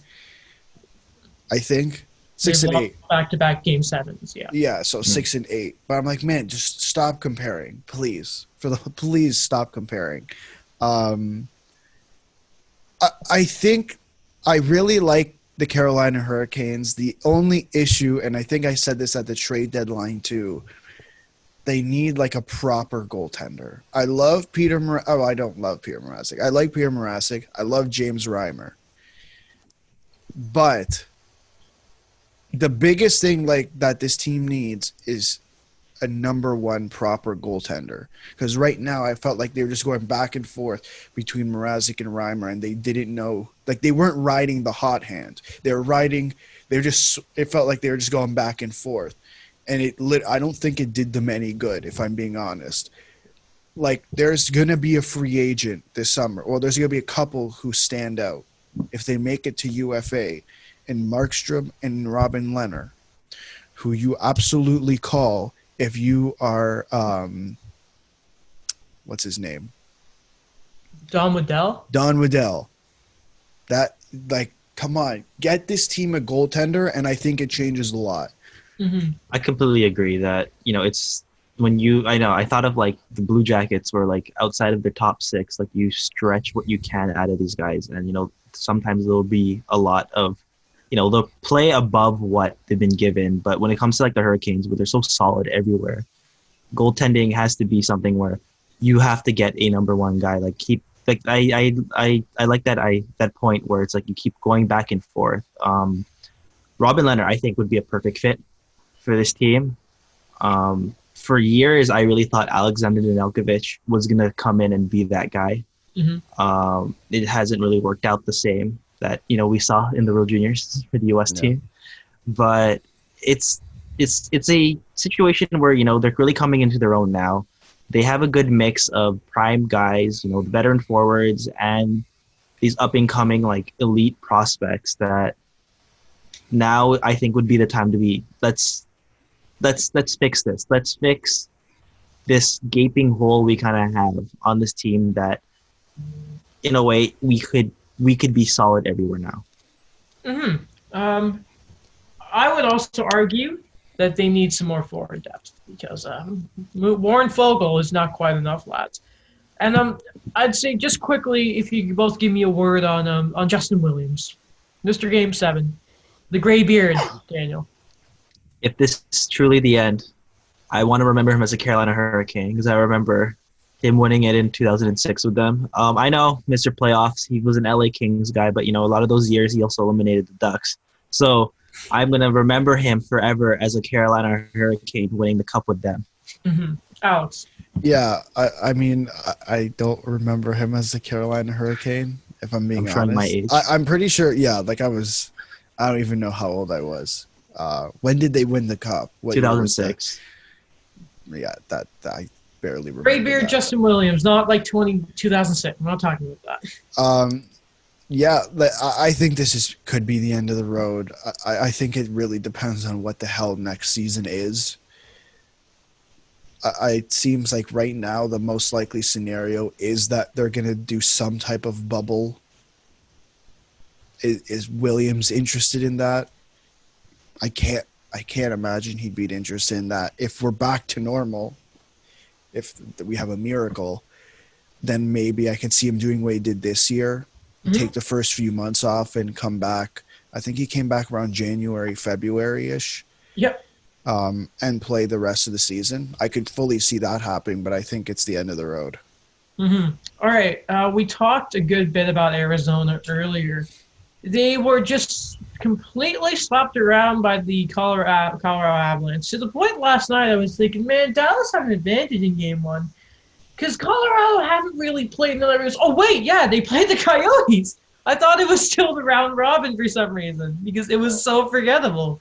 I think. 6-8. Back-to-back Game 7s, yeah. Yeah, so 6-8. But I'm like, man, just stop comparing, please. Please stop comparing. I think I really like the Carolina Hurricanes. The only issue, and I think I said this at the trade deadline too, they need like a proper goaltender. I love Peter I don't love Peter Mrazek. I like Peter Mrazek. I love James Reimer. But the biggest thing like that this team needs is a number one proper goaltender. Because right now I felt like they were just going back and forth between Mrazek and Reimer, and they didn't know, like they weren't riding the hot hand. It felt like they were just going back and forth. And I don't think it did them any good, if I'm being honest. Like, there's going to be a free agent this summer, or there's going to be a couple who stand out if they make it to UFA, and Markstrom and Robin Lehner, who you absolutely call if you are, what's his name? Don Waddell? Don Waddell. That, like, come on, get this team a goaltender, and I think it changes a lot. Mm-hmm. I completely agree that, it's I thought of like the Blue Jackets were like outside of their top 6, like you stretch what you can out of these guys. And, sometimes there'll be a lot of, they'll play above what they've been given. But when it comes to like the Hurricanes, where they're so solid everywhere, goaltending has to be something where you have to get a number one guy. Like I like that point where it's like you keep going back and forth. Robin Lehner, I think, would be a perfect fit for this team. For years, I really thought Alexander Nedeljkovic was going to come in and be that guy. Mm-hmm. It hasn't really worked out the same that, we saw in the World Juniors for the U.S. team. But it's a situation where, they're really coming into their own now. They have a good mix of prime guys, the veteran forwards, and these up-and-coming, like, elite prospects that now I think would be the time to be, let's fix this. Let's fix this gaping hole we kind of have on this team that, in a way, we could be solid everywhere now. Mm-hmm. I would also argue that they need some more forward depth because Warren Fogle is not quite enough, lads. And I'd say just quickly, if you could both give me a word on Justin Williams, Mr. Game 7, the gray beard, Daniel. If this is truly the end, I want to remember him as a Carolina Hurricane because I remember him winning it in 2006 with them. I know Mr. Playoffs, he was an LA Kings guy, but, a lot of those years he also eliminated the Ducks. So I'm going to remember him forever as a Carolina Hurricane winning the cup with them. Mm-hmm. Alex. Yeah, I mean, I don't remember him as the Carolina Hurricane, if I'm being honest. showing my age. I'm pretty sure, like I don't even know how old I was. When did they win the cup? What year was that? 2006. Yeah, that I barely remember. Gray beard that. Justin Williams, not like 2006. I'm not talking about that. Yeah, I think this could be the end of the road. I think it really depends on what the hell next season is. it seems like right now the most likely scenario is that they're going to do some type of bubble. Is Williams interested in that? I can't imagine he'd be interested in that. If we're back to normal, if we have a miracle, then maybe I can see him doing what he did this year, take the first few months off and come back. I think he came back around January, February-ish. Yep. And play the rest of the season. I could fully see that happening, but I think it's the end of the road. All right. We talked a good bit about Arizona earlier. They were just completely slapped around by the Colorado Avalanche to the point last night I was thinking, man, Dallas had an advantage in game one because Colorado hadn't really played another. Oh, wait, yeah, they played the Coyotes. I thought it was still the round robin for some reason because it was so forgettable.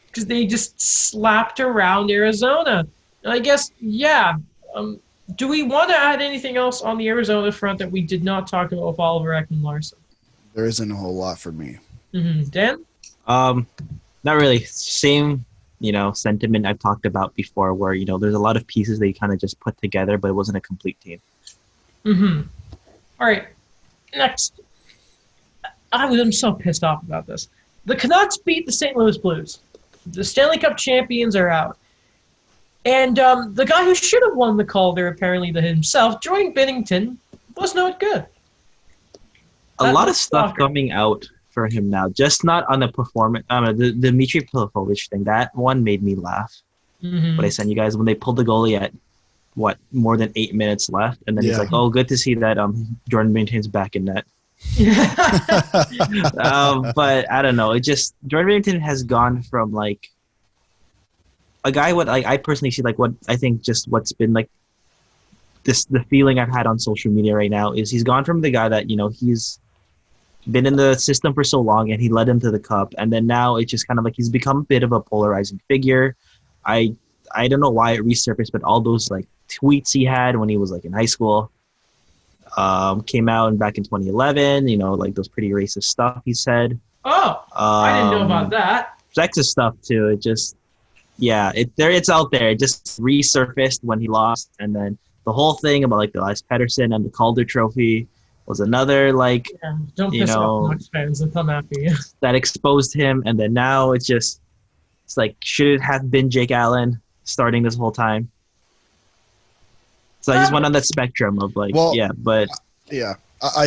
Because they just slapped around Arizona. And I guess, yeah. Do we want to add anything else on the Arizona front that we did not talk about with Oliver Ekman-Larsson? There isn't a whole lot for me. Dan? Not really. Same, sentiment I've talked about before where, there's a lot of pieces they kind of just put together, but it wasn't a complete team. All right. Next. I'm so pissed off about this. The Canucks beat the St. Louis Blues. The Stanley Cup champions are out. And the guy who should have won the Calder, apparently himself, Jordan Binnington, was not good. A lot of stuff coming out for him now. Just not on the performance. The Dmitry Pilipovich thing. That one made me laugh. What I sent you guys when they pulled the goalie at, more than 8 minutes left. And then he's like, oh, good to see that Jordan Binnington's back in net. But I don't know. Jordan Binnington has gone from like a guy. I personally see what I think just what's been like the feeling I've had on social media right now is he's gone from the guy that he's been in the system for so long and he led him to the cup, and then now it's just kind of like he's become a bit of a polarizing figure. I don't know why it resurfaced, but all those like tweets he had when he was like in high school. Came out back in 2011, like those pretty racist stuff he said. Oh, I didn't know about that. Sexist stuff too. It just, it's out there. It just resurfaced when he lost, and then the whole thing about like the Elias Pettersson and the Calder Trophy was another don't piss off Canucks fans and come after you. That exposed him, and then now it's like should it have been Jake Allen starting this whole time? So I just went on that spectrum of I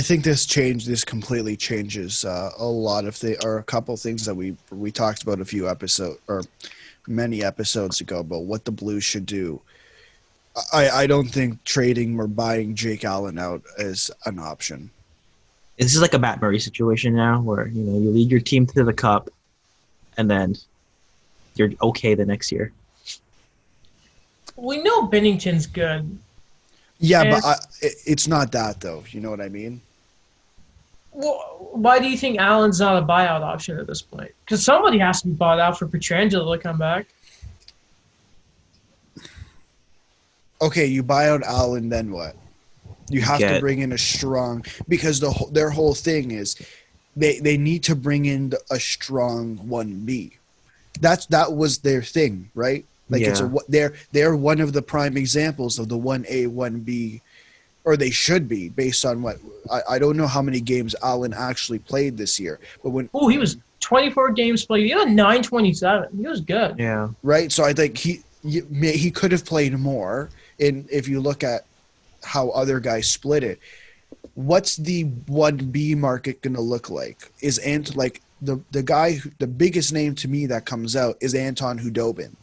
think this completely changes a lot of a couple of things that we talked about a few episodes or many episodes ago about what the Blues should do. I don't think trading or buying Jake Allen out is an option. This is like a Matt Murray situation now where, you lead your team to the cup and then you're okay the next year. We know Binnington's good. Yeah, but it's not that, though. You know what I mean? Well, why do you think Allen's not a buyout option at this point? Because somebody has to be bought out for Pietrangelo to come back. Okay, you buy out Allen, then what? You have to bring in a strong – because their whole thing is they need to bring in a strong 1B. That was their thing, right? They're one of the prime examples of the 1A, 1B, or they should be based on what I don't know how many games Allen actually played this year. But he was 24 games played. He had 927. He was good. Yeah. Right. So I think he could have played more. And if you look at how other guys split it, what's the 1B market going to look like? Is the guy, the biggest name to me that comes out is Anton Hudobin.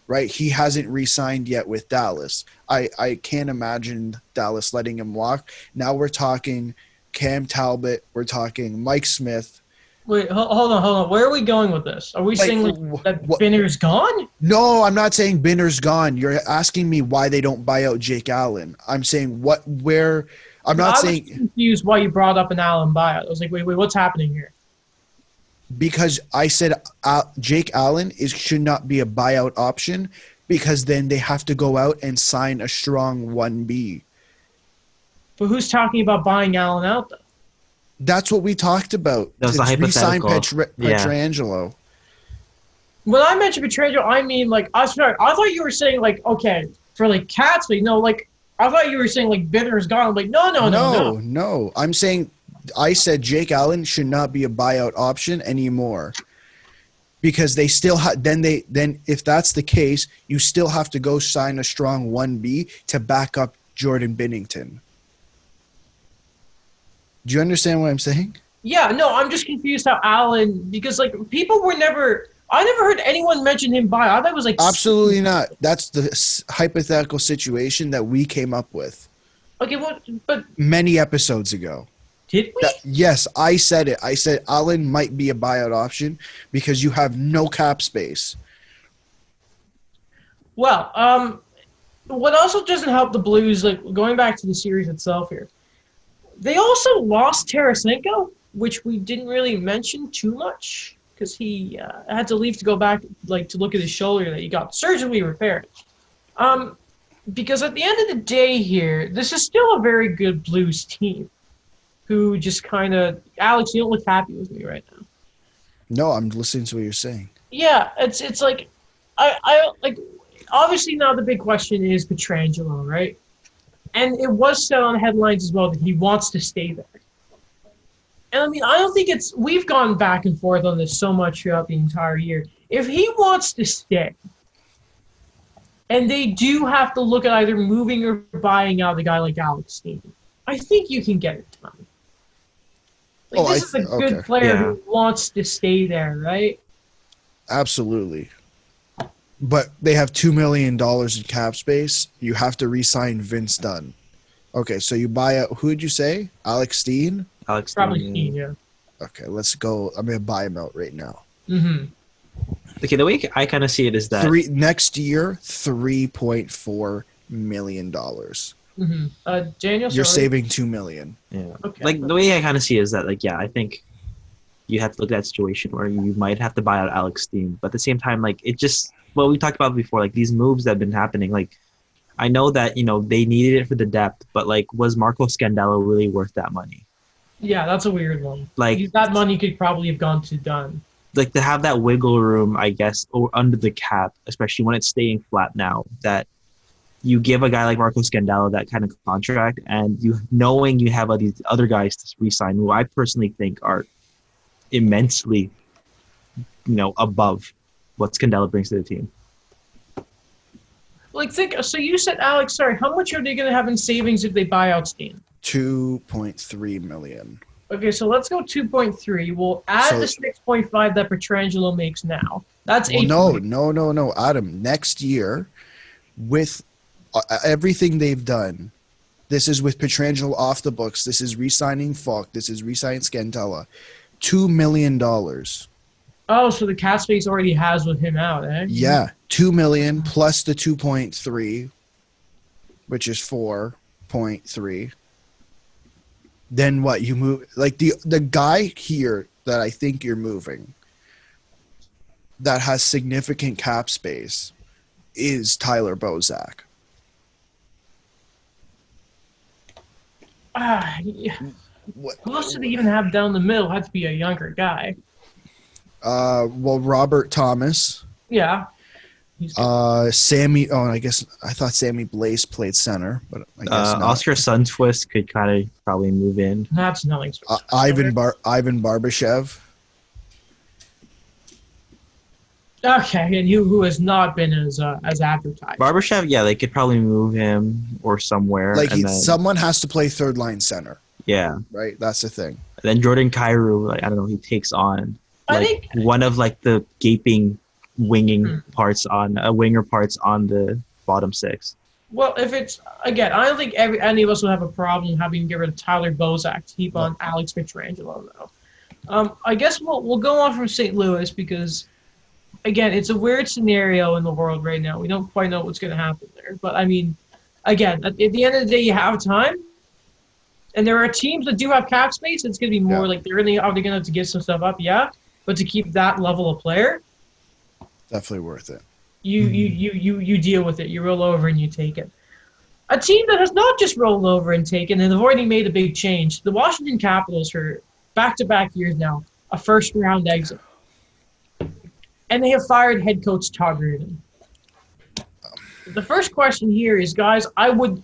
Right, he hasn't re-signed yet with Dallas. I can't imagine Dallas letting him walk. Now we're talking Cam Talbot. We're talking Mike Smith. Wait, hold on. Where are we going with this? Are we saying that Binner's gone? No, I'm not saying Binner's gone. You're asking me why they don't buy out Jake Allen. I'm saying where. I'm not saying. I was confused why you brought up an Allen buyout. I was like, wait, what's happening here? Because I said Jake Allen should not be a buyout option because then they have to go out and sign a strong 1B. But who's talking about buying Allen out, though? That's what we talked about. That was the hypothetical. Pietrangelo. When I mentioned Pietrangelo, I mean, I thought you were saying, okay, for like cap space. No, like I thought you were saying like Bitter is gone. I'm like, no. No. I said Jake Allen should not be a buyout option anymore. Because they still then if that's the case, you still have to go sign a strong 1B to back up Jordan Binnington. Do you understand what I'm saying? Yeah, no, I'm just confused how Allen, because like people were never, I never heard anyone mention him buy. I thought it was like Absolutely not. That's the hypothetical situation that we came up with. Okay, what? But many episodes ago. did we? Yes, I said it. I said Allen might be a buyout option because you have no cap space. Well, what also doesn't help the Blues, like going back to the series itself here, they also lost Tarasenko, which we didn't really mention too much because he had to leave to go back, like to look at his shoulder that he got surgically repaired. Because at the end of the day here, this is still a very good Blues team. Who just kind of, Alex, you don't look happy with me right now. No, I'm listening to what you're saying. Yeah, it's like, I like, obviously now the big question is Pietrangelo, right? And it was said on headlines as well that he wants to stay there. And I mean, I don't think we've gone back and forth on this so much throughout the entire year. If he wants to stay, and they do have to look at either moving or buying out a guy like Alex Steen, I think you can get it done. Like, this is a good player who wants to stay there, right? Absolutely. But they have $2 million in cap space. You have to re-sign Vince Dunn. Okay, so you buy out, who did you say? Alex Steen? Alex Probably Steen, Steen, yeah. Okay, let's go. I'm going to buy him out right now. Mm-hmm. Okay, the way I kind of see it is that next year, $3.4 million. Mm-hmm. Daniel, you're saving $2 million. Yeah. Okay. Like the way I kind of see it is that, like, yeah, I think you have to look at that situation where you might have to buy out Alex Steen, but at the same time, like, it just we talked about before, like these moves that have been happening. Like, I know that they needed it for the depth, but like, was Marco Scandella really worth that money? Yeah, that's a weird one. Like, that money could probably have gone to Dunn. Like, to have that wiggle room, I guess, or under the cap, especially when it's staying flat now, that you give a guy like Marco Scandella that kind of contract, and knowing you have all these other guys to re-sign, who I personally think are immensely, above what Scandella brings to the team. Like, so you said, Alex, sorry, how much are they going to have in savings if they buy out Steen? $2.3 million. Okay, so let's go 2.3. We'll add the 6.5 that Pietrangelo makes now. That's no, Adam. Next year, with everything they've done, this is with Pietrangelo off the books. This is re-signing Falk. This is re-signing Scandella. $2 million. Oh, so the cap space already has with him out, eh? Yeah, $2 million plus the 2.3, which is 4.3. Then what? You move like the guy here that I think you're moving that has significant cap space is Tyler Bozak. Yeah. Who else do they even have down the middle? Had to be a younger guy. Well, Robert Thomas. Yeah. Sammy. Oh, I guess I thought Sammy Blaze played center, but I guess not. Oscar Sundqvist could kind of probably move in. That's nothing. Ivan Barbashev. Okay, and who has not been as advertised. Barbashev, yeah, they could probably move him or somewhere. Like someone has to play third line center. Yeah. Right. That's the thing. And then Jordan Kyrou, like, I don't know, he takes on one of like the gaping winger parts on the bottom six. Well, if it's again, I don't think any of us would have a problem having to get rid of Tyler Bozak to keep on Alex Pietrangelo though. I guess we'll go on from St. Louis because again, it's a weird scenario in the world right now. We don't quite know what's going to happen there, but I mean, again, at the end of the day, you have time, and there are teams that do have cap space. It's going to be more like are they going to have to give some stuff up? Yeah, but to keep that level of player. Definitely worth it. You deal with it. You roll over and you take it. A team that has not just rolled over and taken, and have already made a big change. The Washington Capitals for back-to-back years now, a first-round exit. And they have fired head coach Todd Reardon. The first question here is, guys, I would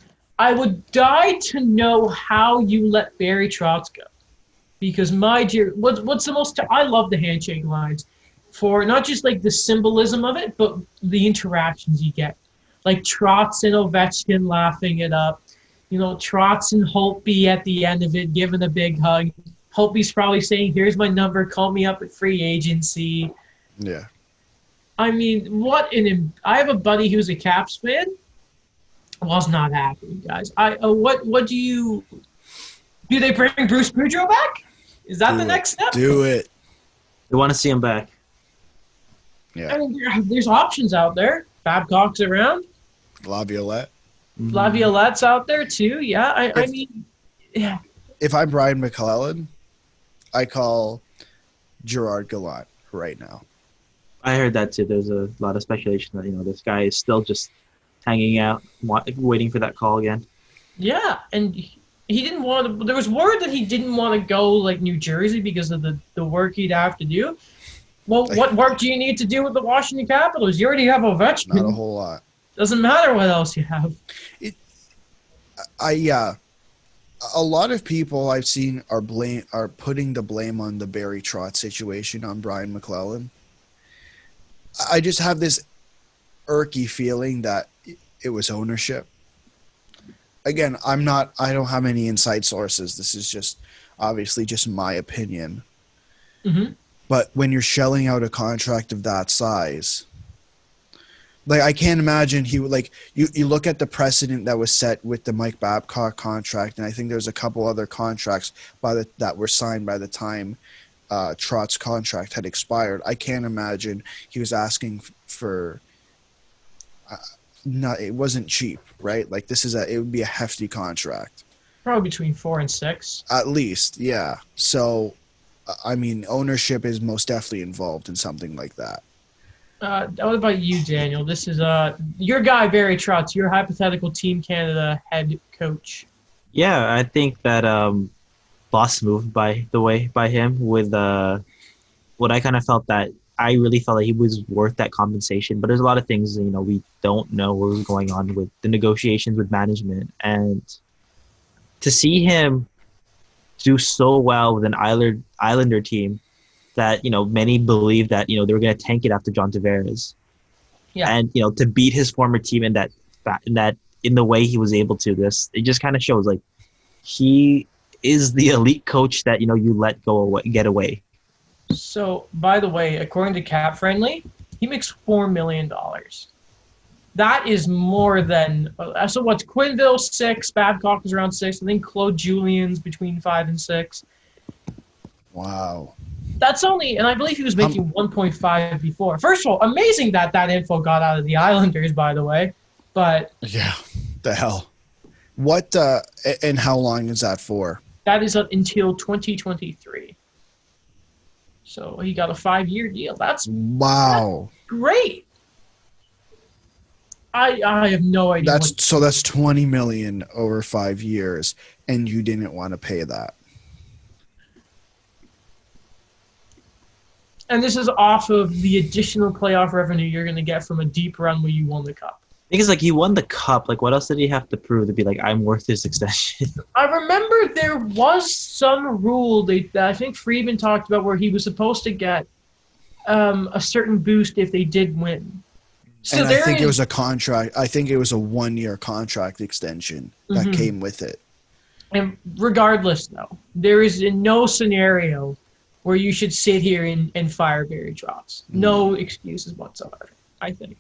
die to know how you let Barry Trotz go. Because my dear, what's the most? I love the handshake lines, for not just like the symbolism of it, but the interactions you get, like Trotz and Ovechkin laughing it up, Trotz and Holtby at the end of it giving a big hug. Holtby's probably saying, "Here's my number, call me up at free agency." Yeah. I mean, I have a buddy who's a Caps fan. Was not happy, guys. What do they bring Bruce Boudreau back? Is that the next step? Do it. We want to see him back. Yeah. I mean, there's options out there. Babcock's around. Laviolette. Laviolette's out there too. Yeah, I mean, yeah. If I'm Brian McClellan, I call Gerard Gallant right now. I heard that too. There's a lot of speculation that this guy is still just hanging out, waiting for that call again. Yeah, and he didn't want to. There was word that he didn't want to go like New Jersey because of the work he'd have to do. Well, what work do you need to do with the Washington Capitals? You already have Ovechkin. Not a whole lot. Doesn't matter what else you have. A lot of people I've seen are putting the blame on the Barry Trotz situation on Brian McClellan. I just have this irky feeling that it was ownership. Again, I don't have any inside sources. This is just obviously just my opinion. Mm-hmm. But when you're shelling out a contract of that size, like I can't imagine he would you look at the precedent that was set with the Mike Babcock contract, and I think there's a couple other contracts that were signed by the time Trotz's contract had expired. I can't imagine he was asking for. It wasn't cheap, right? Like it would be a hefty contract. Probably between 4 and 6. At least, yeah. So, I mean, ownership is most definitely involved in something like that. What about you, Daniel? This is your guy, Barry Trotz, your hypothetical Team Canada head coach. Yeah, I think that boss move by him with what I kind of felt that I really felt like he was worth that compensation. But there's a lot of things, we don't know what was going on with the negotiations with management. And to see him do so well with an Islander team that, many believe that, they were going to tank it after John Tavares. Yeah. And, to beat his former team in the way he was able to, it just kind of shows like he is the elite coach that, you let get away. So, by the way, according to Cap Friendly, he makes $4 million. That is more than so. What's Quinville 6? Babcock is around 6. I think Claude Julien's between 5 and 6. Wow. That's only, and I believe he was making 1.5 before. First of all, amazing that info got out of the Islanders, by the way. But yeah, the hell. What and how long is that for? That is up until 2023. So he got a 5-year deal. That's great. I have no idea. That's $20 million over 5 years, and you didn't want to pay that. And this is off of the additional playoff revenue you're going to get from a deep run where you won the cup. Because he won the cup. Like, what else did he have to prove to be like, I'm worth this extension? I remember there was some rule that I think Friedman talked about where he was supposed to get a certain boost if they did win. So and I think it was a contract. I think it was a 1-year contract extension that came with it. And regardless, though, there is no scenario where you should sit here and fire Barry Trotz. No excuses whatsoever, I think.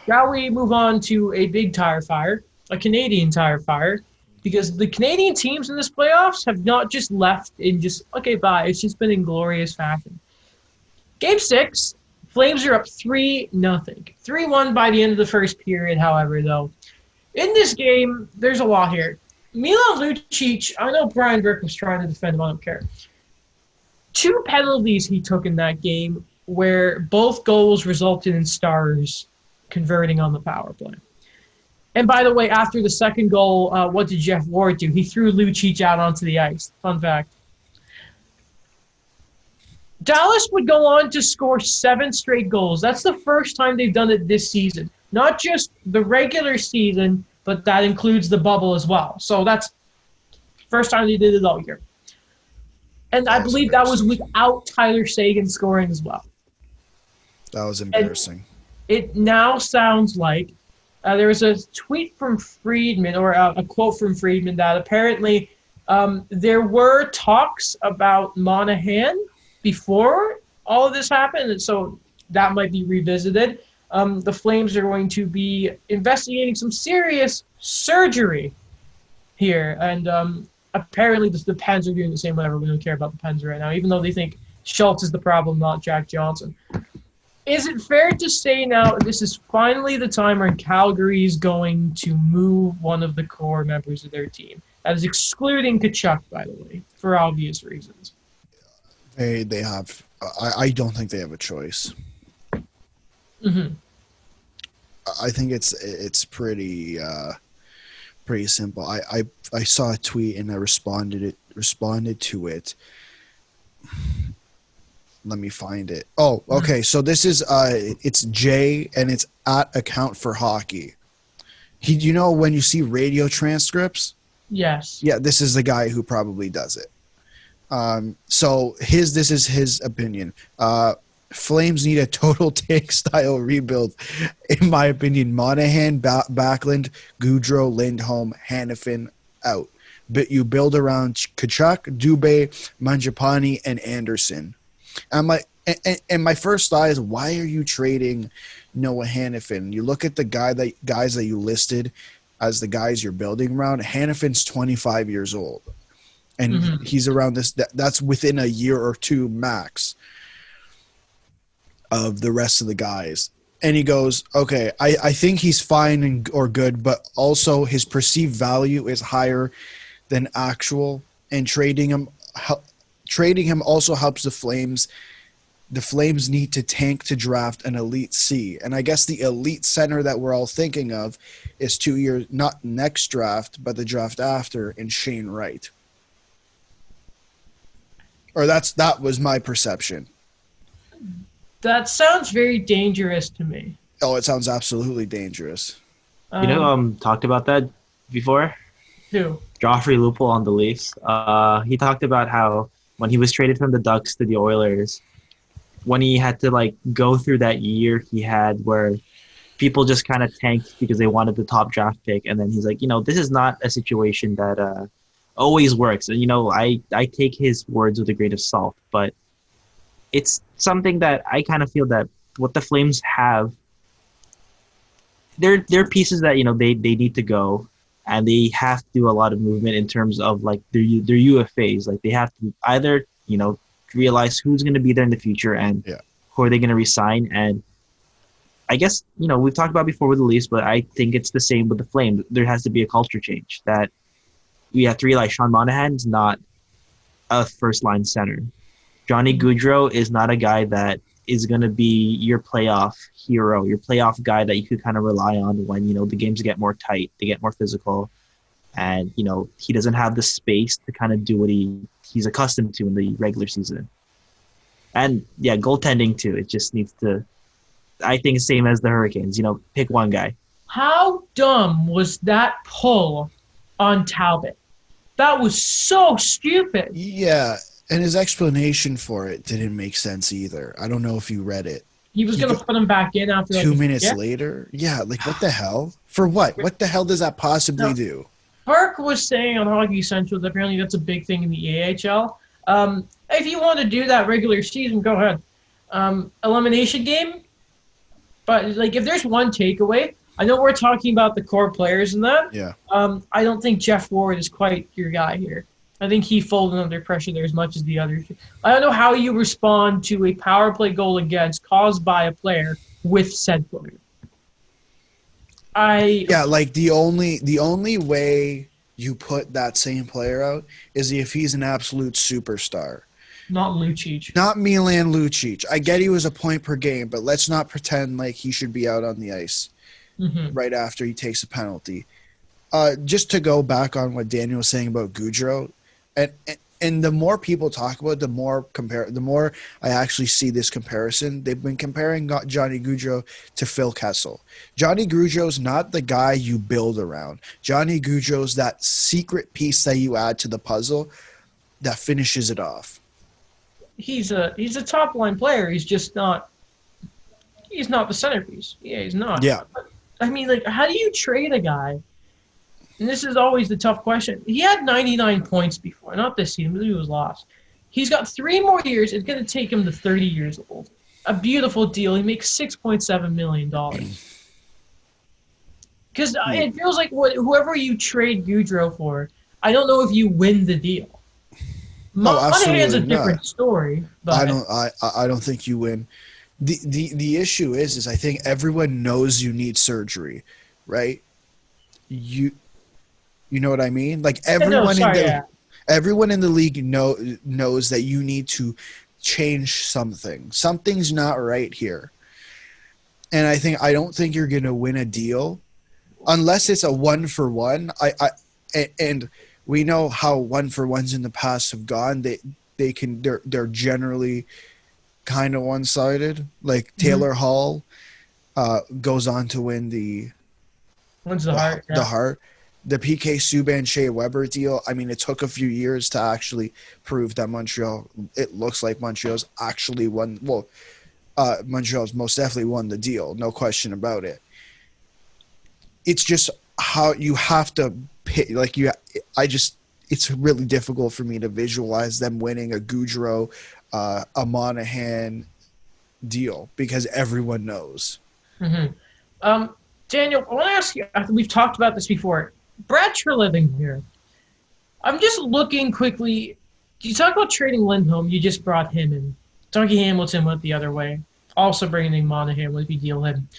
Shall we move on to a big tire fire, a Canadian tire fire? Because the Canadian teams in this playoffs have not just left in just, okay, bye. It's just been in glorious fashion. Game 6, Flames are up 3-0. 3-1 by the end of the first period, however, though. In this game, there's a lot here. Milan Lucic, I know Brian Burke was trying to defend him, I don't care. 2 penalties he took in that game where both goals resulted in Stars converting on the power play. And by the way, after the second goal, what did Jeff Ward do? He threw Lucic out onto the ice. Fun fact. Dallas would go on to score 7 straight goals. That's the first time they've done it this season. Not just the regular season, but that includes the bubble as well. So that's first time they did it all year. And I believe that was without Tyler Seguin scoring as well. That was embarrassing. It now sounds like there was a tweet from Friedman, or a quote from Friedman, that apparently there were talks about Monahan before all of this happened, and so that might be revisited. The Flames are going to be investigating some serious surgery here, and apparently the Pens are doing the same. Whatever, we don't care about the Pens right now, even though they think Schultz is the problem, not Jack Johnson. Is it fair to say now this is finally the time where Calgary is going to move one of the core members of their team? That is excluding Tkachuk, by the way, for obvious reasons. They have. I don't think they have a choice. Mm-hmm. I think it's pretty simple. I saw a tweet and I responded to it. Let me find it. Oh, okay. So this is it's Jay and it's at Account for Hockey. You know when you see radio transcripts? Yes. Yeah, this is the guy who probably does it. So this is his opinion. Flames need a total tank style rebuild, in my opinion. Monahan, Backlund, Gaudreau, Lindholm, Hanifin out. But you build around Tkachuk, Dubé, Mangiapane, and Anderson. And my first thought is, why are you trading Noah Hanifin? You look at the guys that you listed as the guys you're building around. Hanifin's 25 years old, and he's around this. That's within a year or two max of the rest of the guys. And he goes, okay, I think he's fine or good, but also his perceived value is higher than actual, and trading him also helps the Flames. The Flames need to tank to draft an elite C. And I guess the elite center that we're all thinking of is 2 years, not next draft, but the draft after, in Shane Wright. Or that was my perception. That sounds very dangerous to me. Oh, it sounds absolutely dangerous. Talked about that before? Who? Joffrey Lupul on the Leafs. He talked about how when he was traded from the Ducks to the Oilers, when he had to go through that year he had where people just kind of tanked because they wanted the top draft pick, and then he's like, this is not a situation that always works. And I take his words with a grain of salt, but it's something that I kind of feel that what the Flames have, they're pieces that they need to go, and they have to do a lot of movement in terms of their UFAs. They have to either realize who's going to be there in the future and who are they going to resign. And I guess we've talked about before with the Leafs, but I think it's the same with the Flames. There has to be a culture change, that we have to realize Sean Monahan's not a first line center. Johnny Gaudreau is not a guy that is going to be your playoff hero, your playoff guy that you could kind of rely on when, the games get more tight, they get more physical, and, he doesn't have the space to kind of do what he's accustomed to in the regular season. And, goaltending too. It just needs to, I think, same as the Hurricanes, pick one guy. How dumb was that pull on Talbot? That was so stupid. Yeah. And his explanation for it didn't make sense either. I don't know if you read it. He was going to put him back in after 2 minutes later. Yeah, what the hell? For what? What the hell does that possibly do? Park was saying on Hockey Central that apparently that's a big thing in the AHL. If you want to do that regular season, go ahead. Elimination game. But if there's one takeaway, I know we're talking about the core players and that. Yeah. I don't think Jeff Ward is quite your guy here. I think he folded under pressure there as much as the others. I don't know how you respond to a power play goal against caused by a player with said player. The only way you put that same player out is if he's an absolute superstar. Not Lucic. Not Milan Lucic. I get he was a point per game, but let's not pretend like he should be out on the ice right after he takes a penalty. Just to go back on what Daniel was saying about Gaudreau, and and the more people talk about it, the more I actually see this comparison. They've been comparing Johnny Gaudreau to Phil Kessel. Johnny Gaudreau's not the guy you build around. Johnny Gaudreau's that secret piece that you add to the puzzle that finishes it off. He's a top line player. He's just not. He's not the centerpiece. Yeah, he's not. Yeah. I mean, like, how do you trade a guy? And this is always the tough question. He had 99 points before, not this season, but he was lost. He's got 3 more years. It's going to take him to 30 years old. A beautiful deal. He makes $6.7 million. Because it feels like whoever you trade Gaudreau for, I don't know if you win the deal. Monahan's a different story. But I don't think you win. The issue is I think everyone knows you need surgery, right? You know what I mean? Like everyone in the league knows that you need to change something. Something's not right here. And I don't think you're going to win a deal unless it's a 1-for-1. And we know how 1-for-1s in the past have gone. They're generally kind of one-sided. Like Taylor Hall goes on to win the Hart. The PK Subban Shea Weber deal, I mean, it took a few years to actually prove that it looks like Montreal's actually won. Well, Montreal's most definitely won the deal, no question about it. It's just how you have to pick, it's really difficult for me to visualize them winning a Gaudreau, a Monahan deal because everyone knows. Mm-hmm. Daniel, I want to ask you, we've talked about this before. Brad Treliving here. I'm just looking quickly. You talk about trading Lindholm. You just brought him in. Dougie Hamilton went the other way. Also bringing in Monahan would be deal him.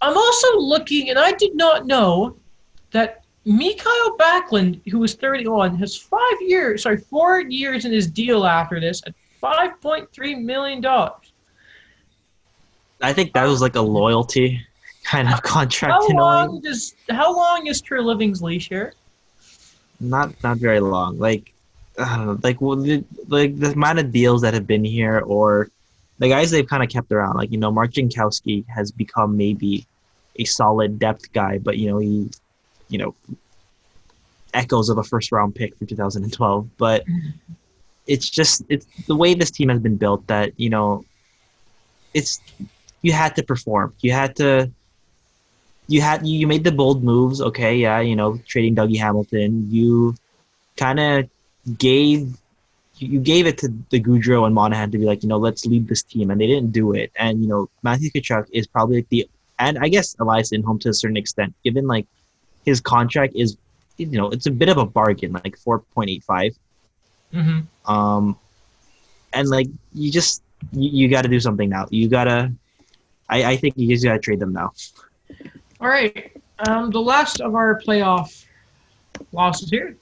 I'm also looking, and I did not know that Mikhail Backlund, who was 31, has 4 years in his deal after this at $5.3 million. I think that was like a loyalty kind of contract. How long is Treliving's leash here? Not very long. Like the amount of deals that have been here, or the guys they've kind of kept around. Like Mark Jankowski has become maybe a solid depth guy, but he echoes of a first-round pick for 2012. But it's the way this team has been built that it's you had to perform. You made the bold moves, okay, yeah, trading Dougie Hamilton. You kind of gave it to the Gaudreau and Monahan to be like, let's lead this team, and they didn't do it. And Matthew Tkachuk is probably and I guess Elias Lindholm to a certain extent, given like his contract is, it's a bit of a bargain, like 4.85. Mm-hmm. And like you got to do something now. I think you just got to trade them now. All right. The last of our playoff losses here.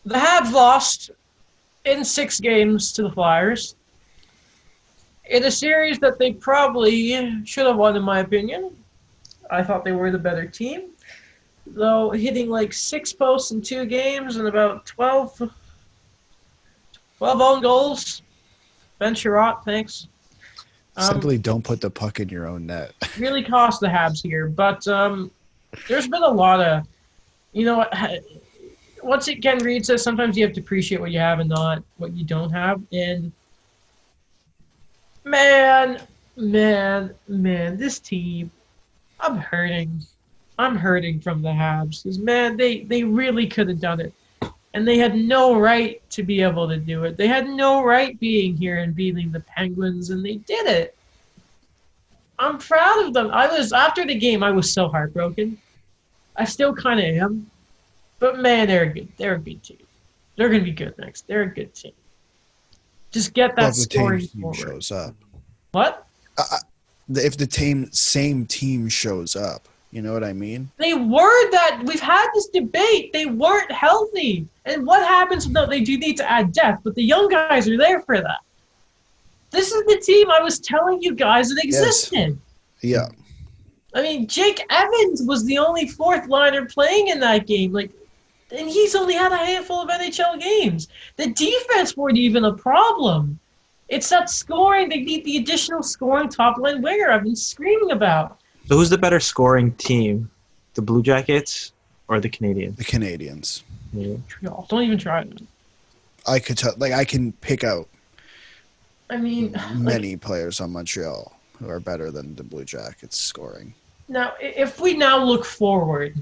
The Habs lost in 6 games to the Flyers in a series that they probably should have won, in my opinion. I thought they were the better team, though hitting like 6 posts in 2 games and about 12 own goals. Ben Sherratt, thanks. Simply don't put the puck in your own net. Really cost the Habs here, but there's been a lot of, once again, Reed says sometimes you have to appreciate what you have and not what you don't have. And man, this team, I'm hurting. I'm hurting from the Habs because man, they really could have done it, and they had no right to be able to do it. They had no right being here and beating the Penguins, and they did it. I'm proud of them. After the game, I was so heartbroken. I still kind of am. But, man, they're good. They're a good team. They're going to be good next. They're a good team. Just get that scoring team shows up. What? If the same team shows up, you know what I mean? They were that. We've had this debate. They weren't healthy. And what happens? No, they do need to add depth, but the young guys are there for that. This is the team I was telling you guys that existed. Yes. Yeah. I mean, Jake Evans was the only 4th liner playing in that game. Like, And he's only had a handful of NHL games. The defense weren't even a problem. It's that scoring. They need the additional scoring top line winger I've been screaming about. So who's the better scoring team? The Blue Jackets or the Canadiens? The Canadians. Yeah. Don't even try it. I could tell. Like I can pick out I mean, many players on Montreal who are better than the Blue Jackets scoring. now, if we now look forward.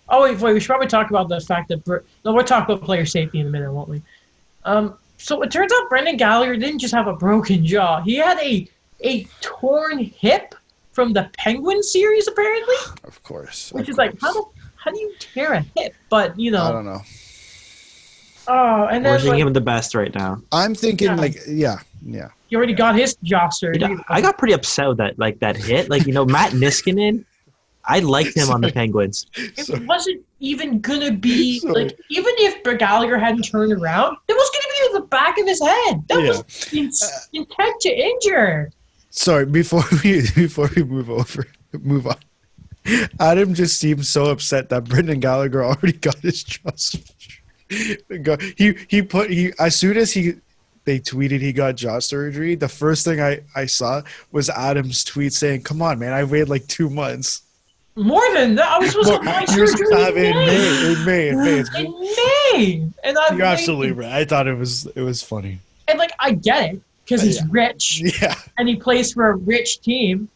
Oh, wait, we should probably talk about the fact that... we'll talk about player safety in a minute, won't we? So it turns out Brendan Gallagher didn't just have a broken jaw. He had a torn hip from the Penguin series, apparently. Of course. Which is like, how do you tear a hip? But, you know... I don't know. Oh, and then... Wishing him the best right now. I'm thinking, Yeah. yeah. He already got his jaw surgery. I got pretty upset with that hit. Like, Matt Niskanen, I liked him on the Penguins. It wasn't even going to be... Sorry. Like, even if Gallagher hadn't turned around, it was going to be in the back of his head. That was intent to injure. Sorry, before we move on. Adam just seems so upset that Brendan Gallagher already got his jaw surgery. He as soon as they tweeted he got jaw surgery, the first thing I saw was Adam's tweet saying, "Come on, man, I waited like 2 months." More than that, I was supposed to get my surgery in May. In May, and You're absolutely right. I thought it was funny. And like, I get it because he's rich, and he plays for a rich team.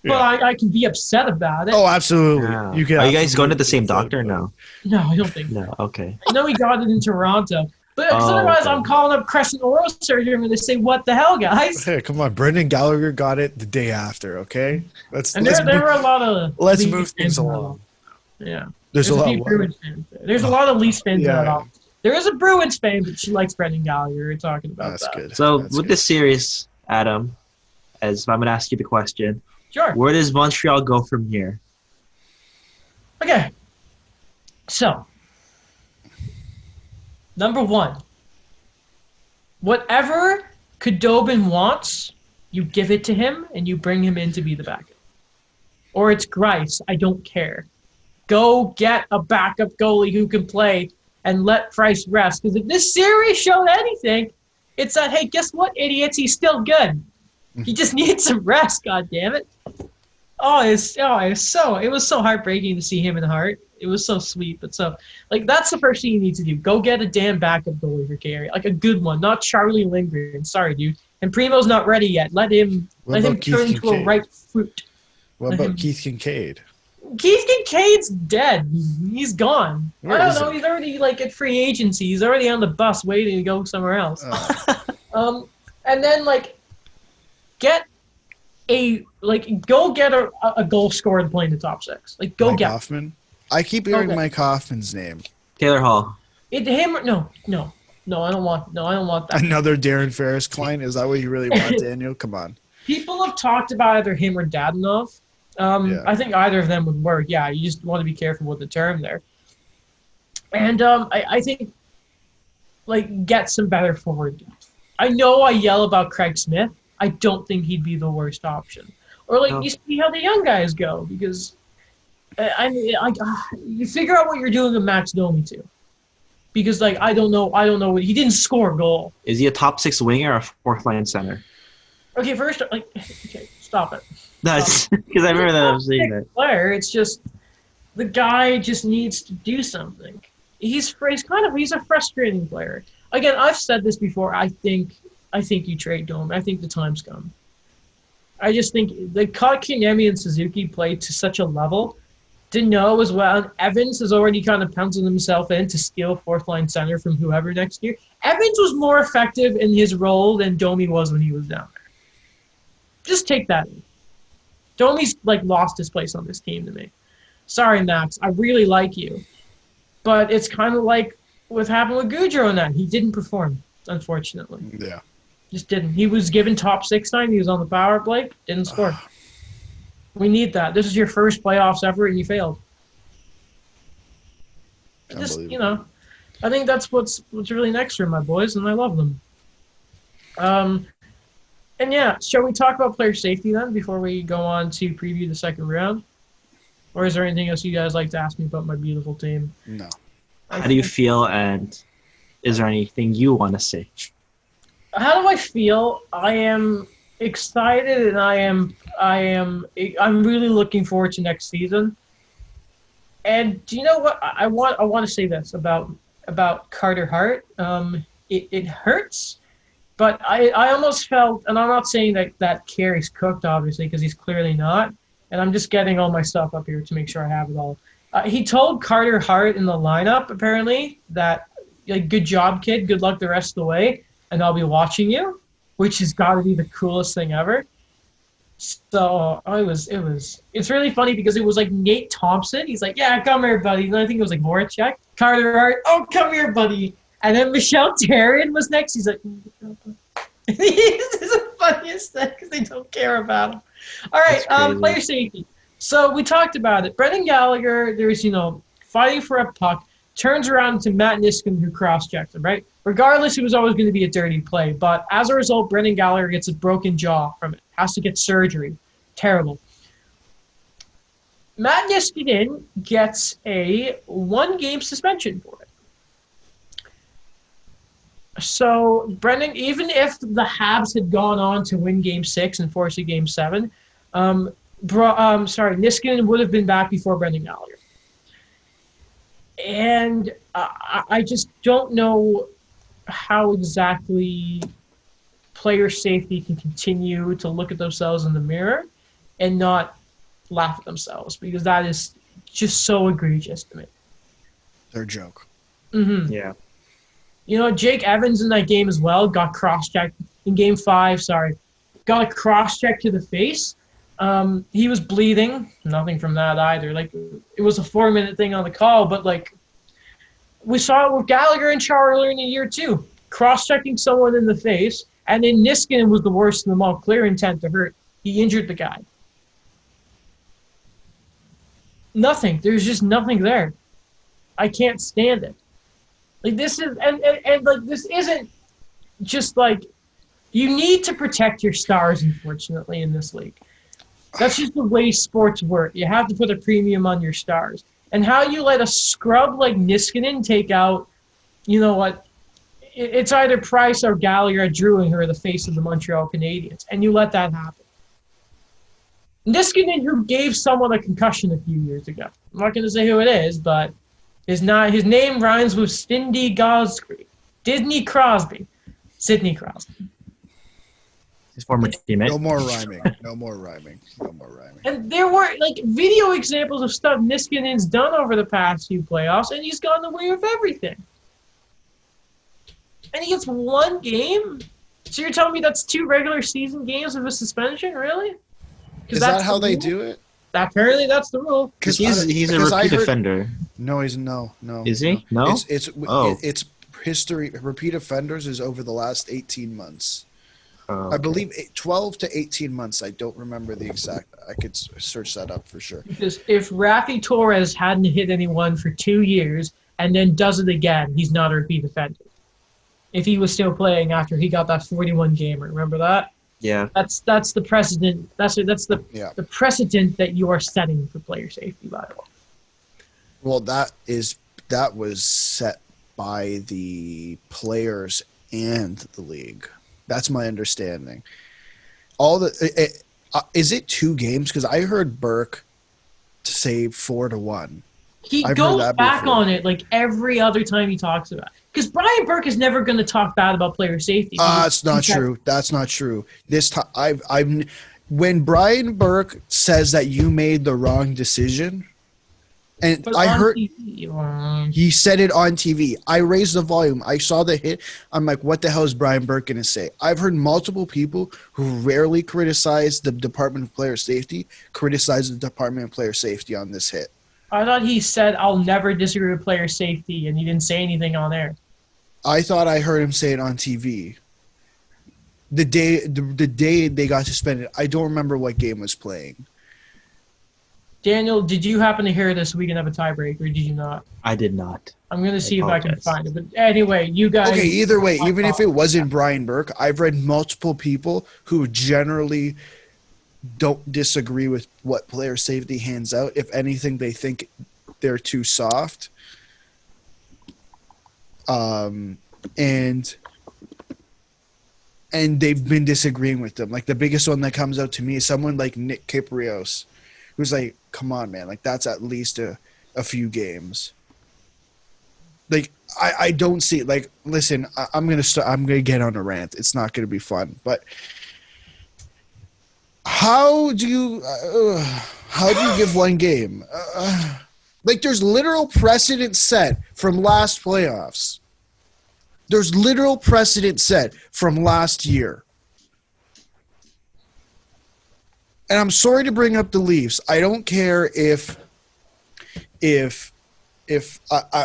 But I can be upset about it. Oh, absolutely. Yeah. You can. Are you guys going to the same doctor? No. No, I don't think. No. Okay. I know he got it in Toronto. But otherwise, okay. I'm calling up Crescent Oral Surgery. I'm going to say, what the hell, guys? Hey, come on. Brendan Gallagher got it the day after, okay? There were a lot of... Let's move things along. Yeah. There's a lot of Bruins fans there. There's a lot of Leafs fans in that office. There is a Bruins fan, but she likes Brendan Gallagher. We're talking about That's that. good. So That's with good. this series, Adam, as I'm going to ask you the question, Sure. where does Montreal go from here? Okay. So, number one, whatever Khudobin wants, you give it to him and you bring him in to be the backup. Or it's Grice. I don't care. Go get a backup goalie who can play and let Price rest. Because if this series showed anything, it's that, hey, guess what, idiots? He's still good. He just needs some rest, God damn it. It was so heartbreaking to see him in Hart. It was so sweet, but that's the first thing you need to do. Go get a damn backup goalie for Carey, like a good one, not Charlie Lindgren. Sorry, dude. And Primo's not ready yet. Let him turn into a ripe fruit. What about Keith Kincaid? Keith Kincaid's dead. He's gone. Where I is don't know. he? He's already at free agency. He's already on the bus waiting to go somewhere else. And then get go get a goal scorer to play in the top six. Go Mike get Hoffman? I keep hearing Mike Hoffman's name. Taylor Hall. him. No. I don't want that. Another Darren Ferris Klein? Is that what you really want, Daniel? Come on. People have talked about either him or Dadonov. I think either of them would work. Yeah, you just want to be careful with the term there. And I think get some better forward depth. I know I yell about Craig Smith. I don't think he'd be the worst option. Or you see how the young guys go, because you figure out what you're doing with Max Domi too. Because I don't know what he didn't score a goal. Is he a top six winger or a fourth line center? Okay, first stop it. That's because I remember that I was saying that. Player, it's just the guy just needs to do something. He's a frustrating player. Again, I've said this before. I think you trade Domi. I think the time's come. I just think the Kotkaniemi and Suzuki played to such a level. Deneau as well. And Evans has already kind of penciled himself in to steal fourth line center from whoever next year. Evans was more effective in his role than Domi was when he was down there. Just take that in. Domi's lost his place on this team to me. Sorry, Max. I really like you. But it's kind of like what happened with Gaudreau and that. He didn't perform, unfortunately. Yeah. Just didn't. He was given top six time. He was on the power play. Didn't score. We need that. This is your first playoffs ever, and you failed. Just, I think that's what's really next for my boys, and I love them. And yeah, shall we talk about player safety then before we go on to preview the second round? Or is there anything else you guys like to ask me about my beautiful team? No. How do you feel, and is there anything you want to say? How do I feel? I am excited, and I'm really looking forward to next season. And do you know what I want to say this about Carter Hart. It hurts, but I almost felt, and I'm not saying that Carey's cooked, obviously, because he's clearly not. And I'm just getting all my stuff up here to make sure I have it all. He told Carter Hart in the lineup, apparently, that, like, good job, kid. Good luck the rest of the way, and I'll be watching you, which has got to be the coolest thing ever. So it's really funny because it was like Nate Thompson. He's like, yeah, come here, buddy. And I think it was like Voracek. Carter Hart, oh, come here, buddy. And then Michelle Therrien was next. He's like, this is the funniest thing because they don't care about him. All right, player safety. So we talked about it. Brendan Gallagher, there's, fighting for a puck, turns around to Matt Niskanen, who cross-checked him, right? Regardless, it was always going to be a dirty play. But as a result, Brendan Gallagher gets a broken jaw from it. Has to get surgery. Terrible. Matt Niskanen gets a 1-game suspension for it. So, Brendan, even if the Habs had gone on to win Game 6 and force a Game 7, Niskanen would have been back before Brendan Gallagher. And I just don't know how exactly player safety can continue to look at themselves in the mirror and not laugh at themselves, because that is just so egregious to me. They're a joke. Mm-hmm. Yeah. Jake Evans in that game as well got cross-checked in Game 5, got a cross-check to the face. He was bleeding. Nothing from that either. Like, it was a 4-minute thing on the call, but, like, we saw it with Gallagher and Charler in the year 2. Cross-checking someone in the face, and then Niskanen was the worst of them all. Clear intent to hurt. He injured the guy. Nothing. There's just nothing there. I can't stand it. Like, this is, and like, this isn't just, like, you need to protect your stars, unfortunately, in this league. That's just the way sports work. You have to put a premium on your stars. And how you let a scrub like Niskanen take out, it's either Price or Gallagher or Druin, who are the face of the Montreal Canadiens, and you let that happen. Niskanen, who gave someone a concussion a few years ago. I'm not going to say who it is, but his name rhymes with Sidney Crosby. Sidney Crosby. His former teammate. No more rhyming. No more rhyming. And there were, like, video examples of stuff Niskanen's done over the past few playoffs, and he's gotten away with everything. And he gets 1 game? So you're telling me that's 2 regular season games of a suspension? Really? Is that how they do it? Apparently that's the rule. Because he's a repeat offender. No, he's no. Is he? No? It's history. Repeat offenders is over the last 18 months. Okay. I believe 12 to 18 months. I don't remember the exact. I could search that up for sure. Because if Rafi Torres hadn't hit anyone for 2 years and then does it again, he's not a repeat offender. If he was still playing after he got that 41 gamer, remember that? Yeah. That's the precedent. That's the precedent that you are setting for player safety, by the way. Well, that was set by the players and the league. That's my understanding. Is it 2 games? Because I heard Burke say 4-1. He goes back on it like every other time he talks about it. Because Brian Burke is never going to talk bad about player safety. That's not true. That's not true. This time, when Brian Burke says that you made the wrong decision, and but I heard TV, he said it on TV. I raised the volume. I saw the hit. I'm like, what the hell is Brian Burke going to say? I've heard multiple people who rarely criticize the Department of Player Safety criticize the Department of Player Safety on this hit. I thought he said, I'll never disagree with player safety, and he didn't say anything on air. I thought I heard him say it on TV. The day they got suspended, I don't remember what game was playing. Daniel, did you happen to hear this so we can have a tiebreak, or did you not? I did not. I'm going to see if I can find it. But anyway, you guys... Okay, either way, even if it wasn't Brian Burke, I've read multiple people who generally don't disagree with what player safety hands out. If anything, they think they're too soft. and they've been disagreeing with them. Like the biggest one that comes out to me is someone like Nick Kyprios, who's like, "Come on, man! Like that's at least a few games." Like I don't see it. Like, listen, I'm gonna get on a rant. It's not gonna be fun, but how do you give one game? Like there's literal precedent set from last playoffs. There's literal precedent set from last year. And I'm sorry to bring up the Leafs. I don't care if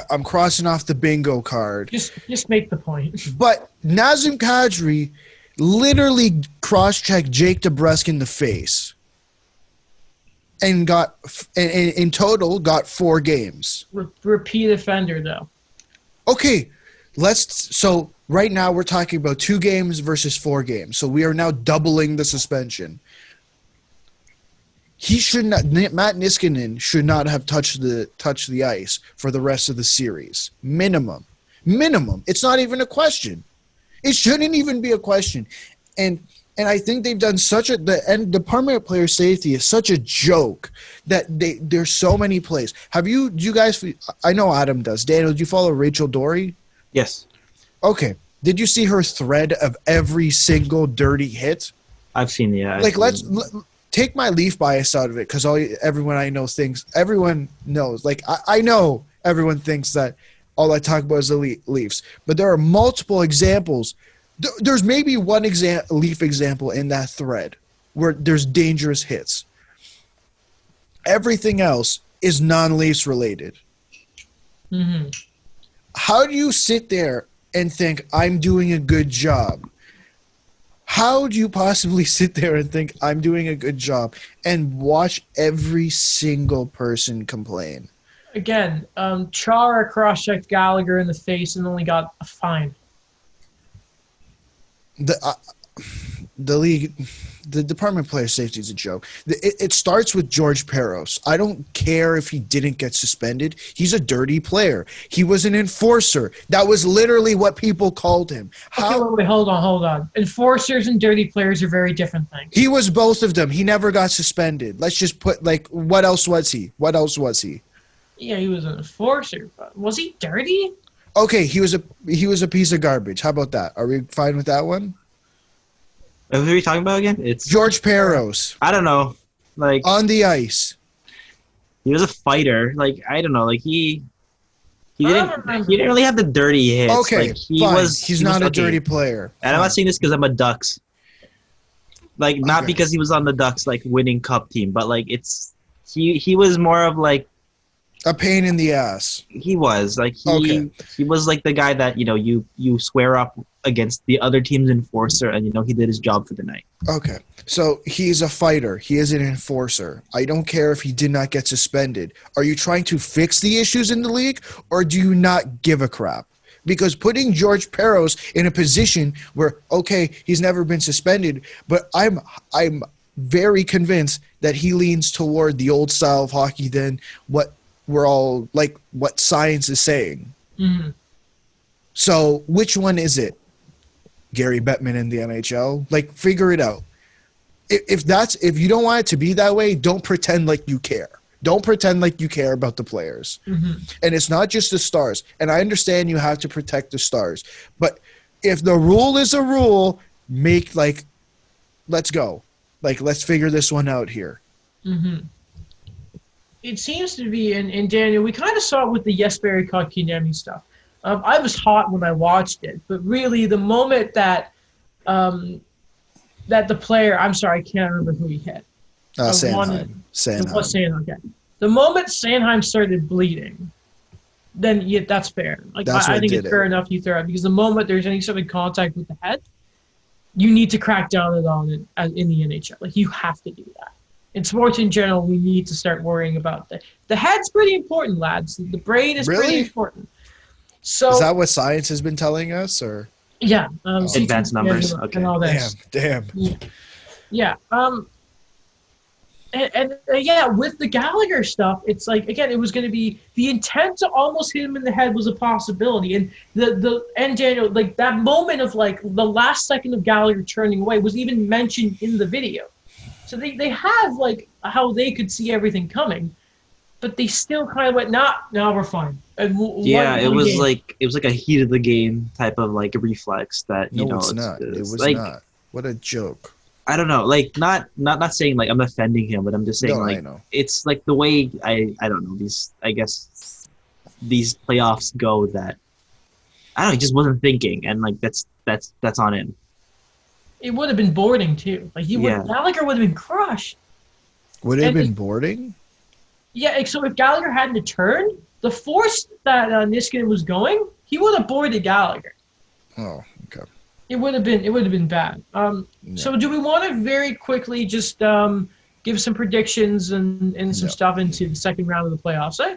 I'm crossing off the bingo card. Just make the point. But Nazem Kadri literally cross-checked Jake DeBrusk in the face and got in total got 4 games. Repeat offender though. Okay, so right now we're talking about 2 games versus 4 games. So we are now doubling the suspension. He should not. Matt Niskanen should not have touched the ice for the rest of the series. Minimum. It's not even a question. It shouldn't even be a question. And I think they've done the Department of Player Safety is such a joke that there's so many plays. Do you guys? I know Adam does. Daniel, do you follow Rachel Dory? Yes, Okay. Did you see her thread of every single dirty hit? I've seen. Yeah, Take my Leaf bias out of it, because everyone knows. Like I know everyone thinks that all I talk about is the Leafs, but there are multiple examples. There's maybe one Leaf example in that thread where there's dangerous hits. Everything else is non-Leafs related. Mm-hmm. How do you sit there and think I'm doing a good job? How do you possibly sit there and think I'm doing a good job and watch every single person complain? Again, Chara cross-checked Gallagher in the face and only got a fine. The league, the Department of Player Safety is a joke. It starts with George Peros. I don't care if he didn't get suspended. He's a dirty player. He was an enforcer. That was literally what people called him. Okay, wait, hold on. Enforcers and dirty players are very different things. He was both of them. He never got suspended. Let's just put, what else was he? Yeah, he was an enforcer, but was he dirty? Okay, he was a piece of garbage. How about that? Are we fine with that one? Who are we talking about again? It's George Peros. I don't know. Like on the ice. He was a fighter. Like I don't know. Like he didn't really have the dirty hits. Okay, like, he's not a dirty player. And I'm not saying this because I'm a Ducks. Like not because he was on the Ducks like winning cup team, but like he was more of like a pain in the ass. He was like he was like the guy that you square up against the other team's enforcer, and he did his job for the night. Okay, so he's a fighter. He is an enforcer. I don't care if he did not get suspended. Are you trying to fix the issues in the league, or do you not give a crap? Because putting George Peros in a position where he's never been suspended, but I'm very convinced that he leans toward the old style of hockey than what we're all like, what science is saying. Mm-hmm. So which one is it? Gary Bettman in the NHL? Like, figure it out. If you don't want it to be that way, don't pretend like you care. Don't pretend like you care about the players. Mm-hmm. And it's not just the stars. And I understand you have to protect the stars. But if the rule is a rule, let's go. Let's figure this one out here. Mm-hmm. It seems to be, and Daniel, we kind of saw it with the Jesperi Kotkaniemi stuff. I was hot when I watched it, but really the moment that the player, I'm sorry, I can't remember who he hit. Sanheim. It was Sanheim, okay. The moment Sanheim started bleeding, then that's fair. I think it's fair enough you throw it, because the moment there's any sort of contact with the head, you need to crack down on it in the NHL. Like, you have to do that. In sports in general, we need to start worrying about that. The head's pretty important, lads. The brain is pretty important. So is that what science has been telling us, or? Yeah, advanced numbers. Okay. And all this. Damn. Yeah. And yeah, with the Gallagher stuff, it's like again, it was going to be the intent to almost hit him in the head was a possibility, and and Daniel, like that moment of like the last second of Gallagher turning away was even mentioned in the video. So they have like how they could see everything coming, but they still kind of went, nah, we're fine. And Yeah, it one was game. like a heat of the game type of like reflex that No, it's not. It was like, not. What a joke. I don't know, like not saying like I'm offending him, but I'm just saying No, I like know. it's like the way I don't know these, I guess these playoffs go, that I don't know, he just wasn't thinking, and like that's on him. It would have been boarding too. Like Yeah. Gallagher would have been crushed. Would it have And been boarding? Yeah, so if Gallagher hadn't turned, the force that Niskanen was going, he would have boarded Gallagher. Oh, okay. It would have been bad. So do we want to very quickly just give some predictions and some stuff into the second round of the playoffs? Eh?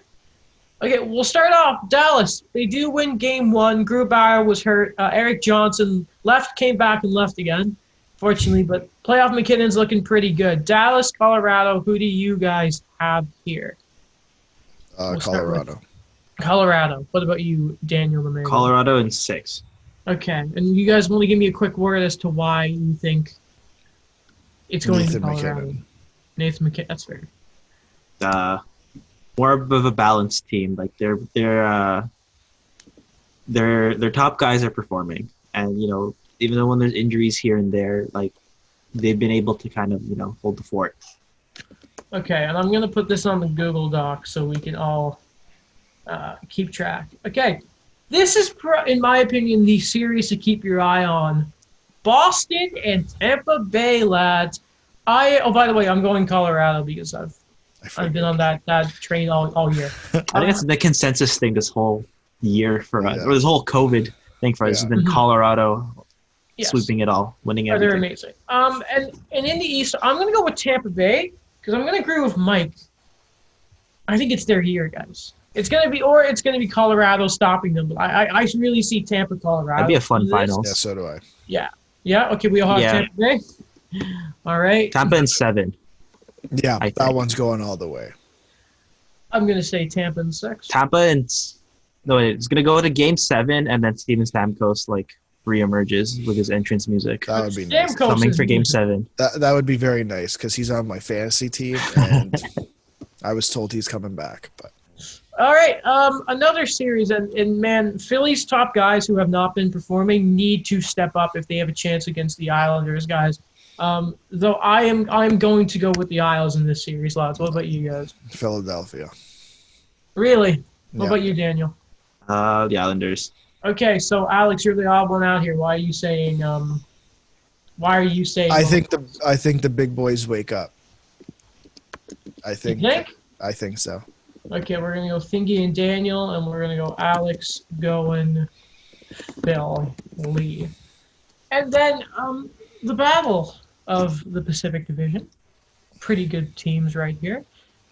Okay, we'll start off. Dallas, they do win game one. Grubauer was hurt. Eric Johnson came back and left again, fortunately. But playoff McKinnon's looking pretty good. Dallas, Colorado, who do you guys have here? We'll Colorado. Colorado. What about you, Daniel LeMay? Colorado in 6. Okay, and you guys want to give me a quick word as to why you think it's going Nathan to Colorado? McKinnon. Nathan McKinnon. That's fair. More of a balanced team. Like their top guys are performing, and even though when there's injuries here and there, like they've been able to kind of hold the fort. Okay, and I'm going to put this on the Google Doc so we can all keep track. Okay, this is, in my opinion, the series to keep your eye on. Boston and Tampa Bay, lads. Oh, by the way, I'm going Colorado because I've been on that train all year. I think that's the consensus thing this whole year for us, or this whole COVID thing for us, has been Colorado sweeping it all, winning everything. They're amazing. And in the East, I'm going to go with Tampa Bay because I'm going to agree with Mike. I think it's their year, guys. It's going to be Colorado stopping them. But I really see Tampa, Colorado. That'd be a fun finals. Yeah, so do I. Yeah. Okay, we all have Tampa Bay. All right. Tampa in 7. Yeah, that one's going all the way. I'm going to say Tampa in 6. Tampa it's going to go to game 7, and then Steven Stamkos reemerges with his entrance music. That would be nice. Coming for game 7. That would be very nice because he's on my fantasy team, and I was told he's coming back. But all right, another series, and man, Philly's top guys who have not been performing need to step up if they have a chance against the Islanders, guys. Though I'm going to go with the Isles in this series, lads. What about you guys? Philadelphia. Really? What about you, Daniel? The Islanders. Okay, so Alex, you're the odd one out here. Why are you saying? I think the big boys wake up. I think. You think? I think so. Okay, we're gonna go Thingy and Daniel, and we're gonna go Alex going Philly, and then the battle of the Pacific Division. Pretty good teams right here.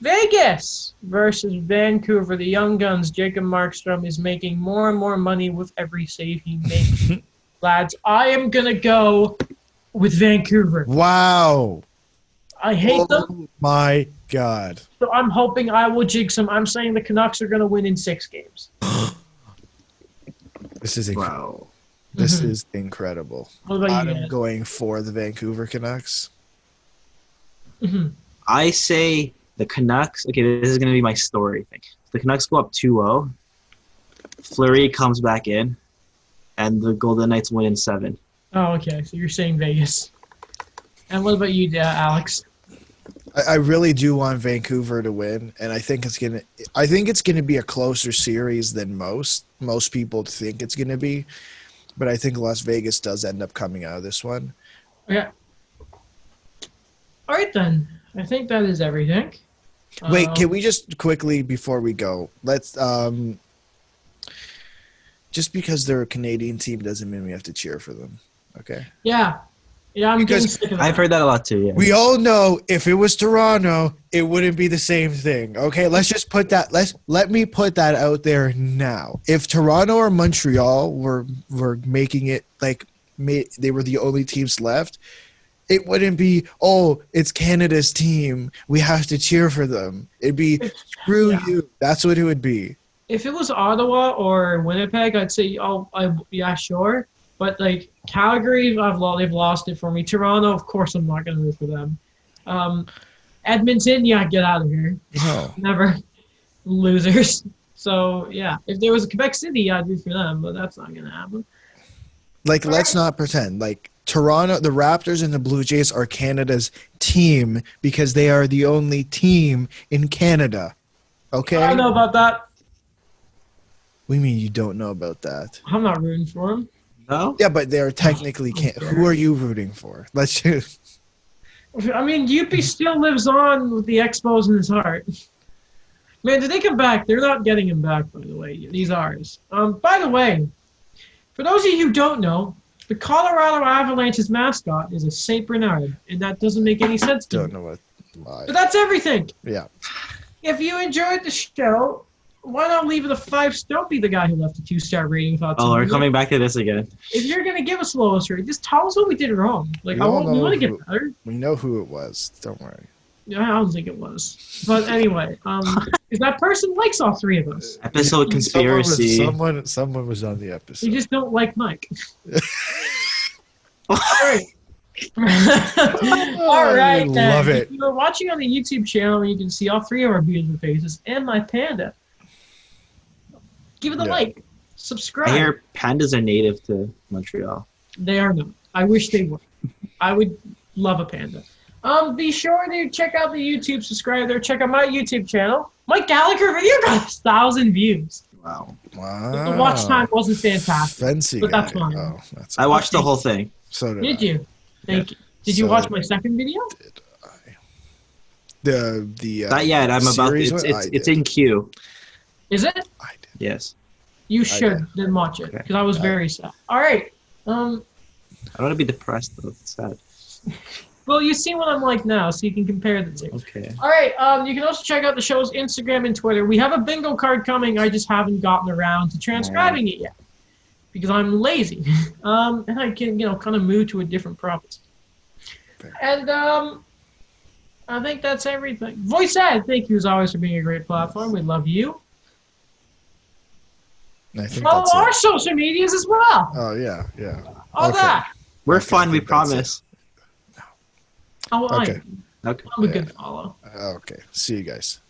Vegas versus Vancouver. The Young Guns. Jacob Markstrom is making more and more money with every save he makes. Lads, I am going to go with Vancouver. Wow. I hate them. Oh, my God. So I'm hoping I will jinx them. I'm saying the Canucks are going to win in 6 games. This is incredible. Wow. This is incredible. What about you I'm guys? going for the Vancouver Canucks. I say the Canucks. Okay, this is going to be my story. The Canucks go up 2-0. Fleury comes back in, and the Golden Knights win in 7. Oh, okay. So you're saying Vegas. And what about you, Alex? I really do want Vancouver to win, and I think it's gonna be a closer series than most people think it's gonna be. But I think Las Vegas does end up coming out of this one. Yeah. All right, then. I think that is everything. Wait, can we just quickly, before we go, let's just because they're a Canadian team doesn't mean we have to cheer for them. Okay? Yeah. Yeah, I'm getting sick of that. I've heard that a lot too, yeah. We all know if it was Toronto, it wouldn't be the same thing. Okay, let's just put that. Let me put that out there now. If Toronto or Montreal were making it they were the only teams left, It wouldn't be, oh, it's Canada's team, we have to cheer for them. It'd be, screw Yeah. you. That's what it would be. If it was Ottawa or Winnipeg, I'd say, yeah, sure. But like Calgary, they've lost it for me. Toronto, of course, I'm not going to root for them. Edmonton, yeah, get out of here. No. Never. Losers. So yeah, if there was a Quebec City, I'd root for them, but that's not going to happen. Like, let's not pretend. Like, Toronto, the Raptors and the Blue Jays are Canada's team because they are the only team in Canada. Okay? I don't know about that. What do you mean you don't know about that? I'm not rooting for them. No? Yeah, but they are technically who are you rooting for? Let's just. I mean, UP still lives on with the Expos in his heart. Man, did they come back? They're not getting him back, by the way. These ours. By the way, for those of you who don't know, the Colorado Avalanche's mascot is a Saint Bernard, and that doesn't make any sense to Don't me. know why. But that's everything. Yeah. If you enjoyed the show, why not leave it a 5-star? Don't be the guy who left a 2-star rating. Oh, we're coming back to this again. If you're going to give us the lowest rating, just tell us what we did wrong. Like, We all we want to know get better. We know who it was. Don't worry. Yeah, I don't think it was. But anyway, because that person likes all three of us. Episode conspiracy. Someone was on the episode. You just don't like Mike. All right. All right, then. Love it. If you're watching on the YouTube channel, you can see all three of our beautiful faces and my panda. Give it a like. Subscribe. I hear pandas are native to Montreal. They are not. I wish they were. I would love a panda. Be sure to check out the YouTube, subscribe there, check out my YouTube channel. Mike Gallagher video got 1,000 views. Wow. Wow. The watch time wasn't fantastic. Fancy but guy. that's fine. Oh, that's I watched the whole thing. So did Did I. you? Thank you. Did you So watch my second video? Did I. The Not yet. I'm about. series It's one? I it's did. in queue. Is it? I did. Yes. You I should then watch it Okay. because I was very sad. All right. I don't want to be depressed though. It's sad. Well, you see what I'm like now, so you can compare the two. Okay. All right. You can also check out the show's Instagram and Twitter. We have a bingo card coming. I just haven't gotten around to transcribing it yet because I'm lazy, and I can kind of move to a different province. Fair. And I think that's everything. Voice ad, thank you as always for being a great platform. We love you. I think Follow that's our it. social medias as well. Oh yeah, yeah. All Okay. that. We're Okay, fun. I We think that's it. promise. Oh, Okay. I'm a good follow. Okay. See you guys.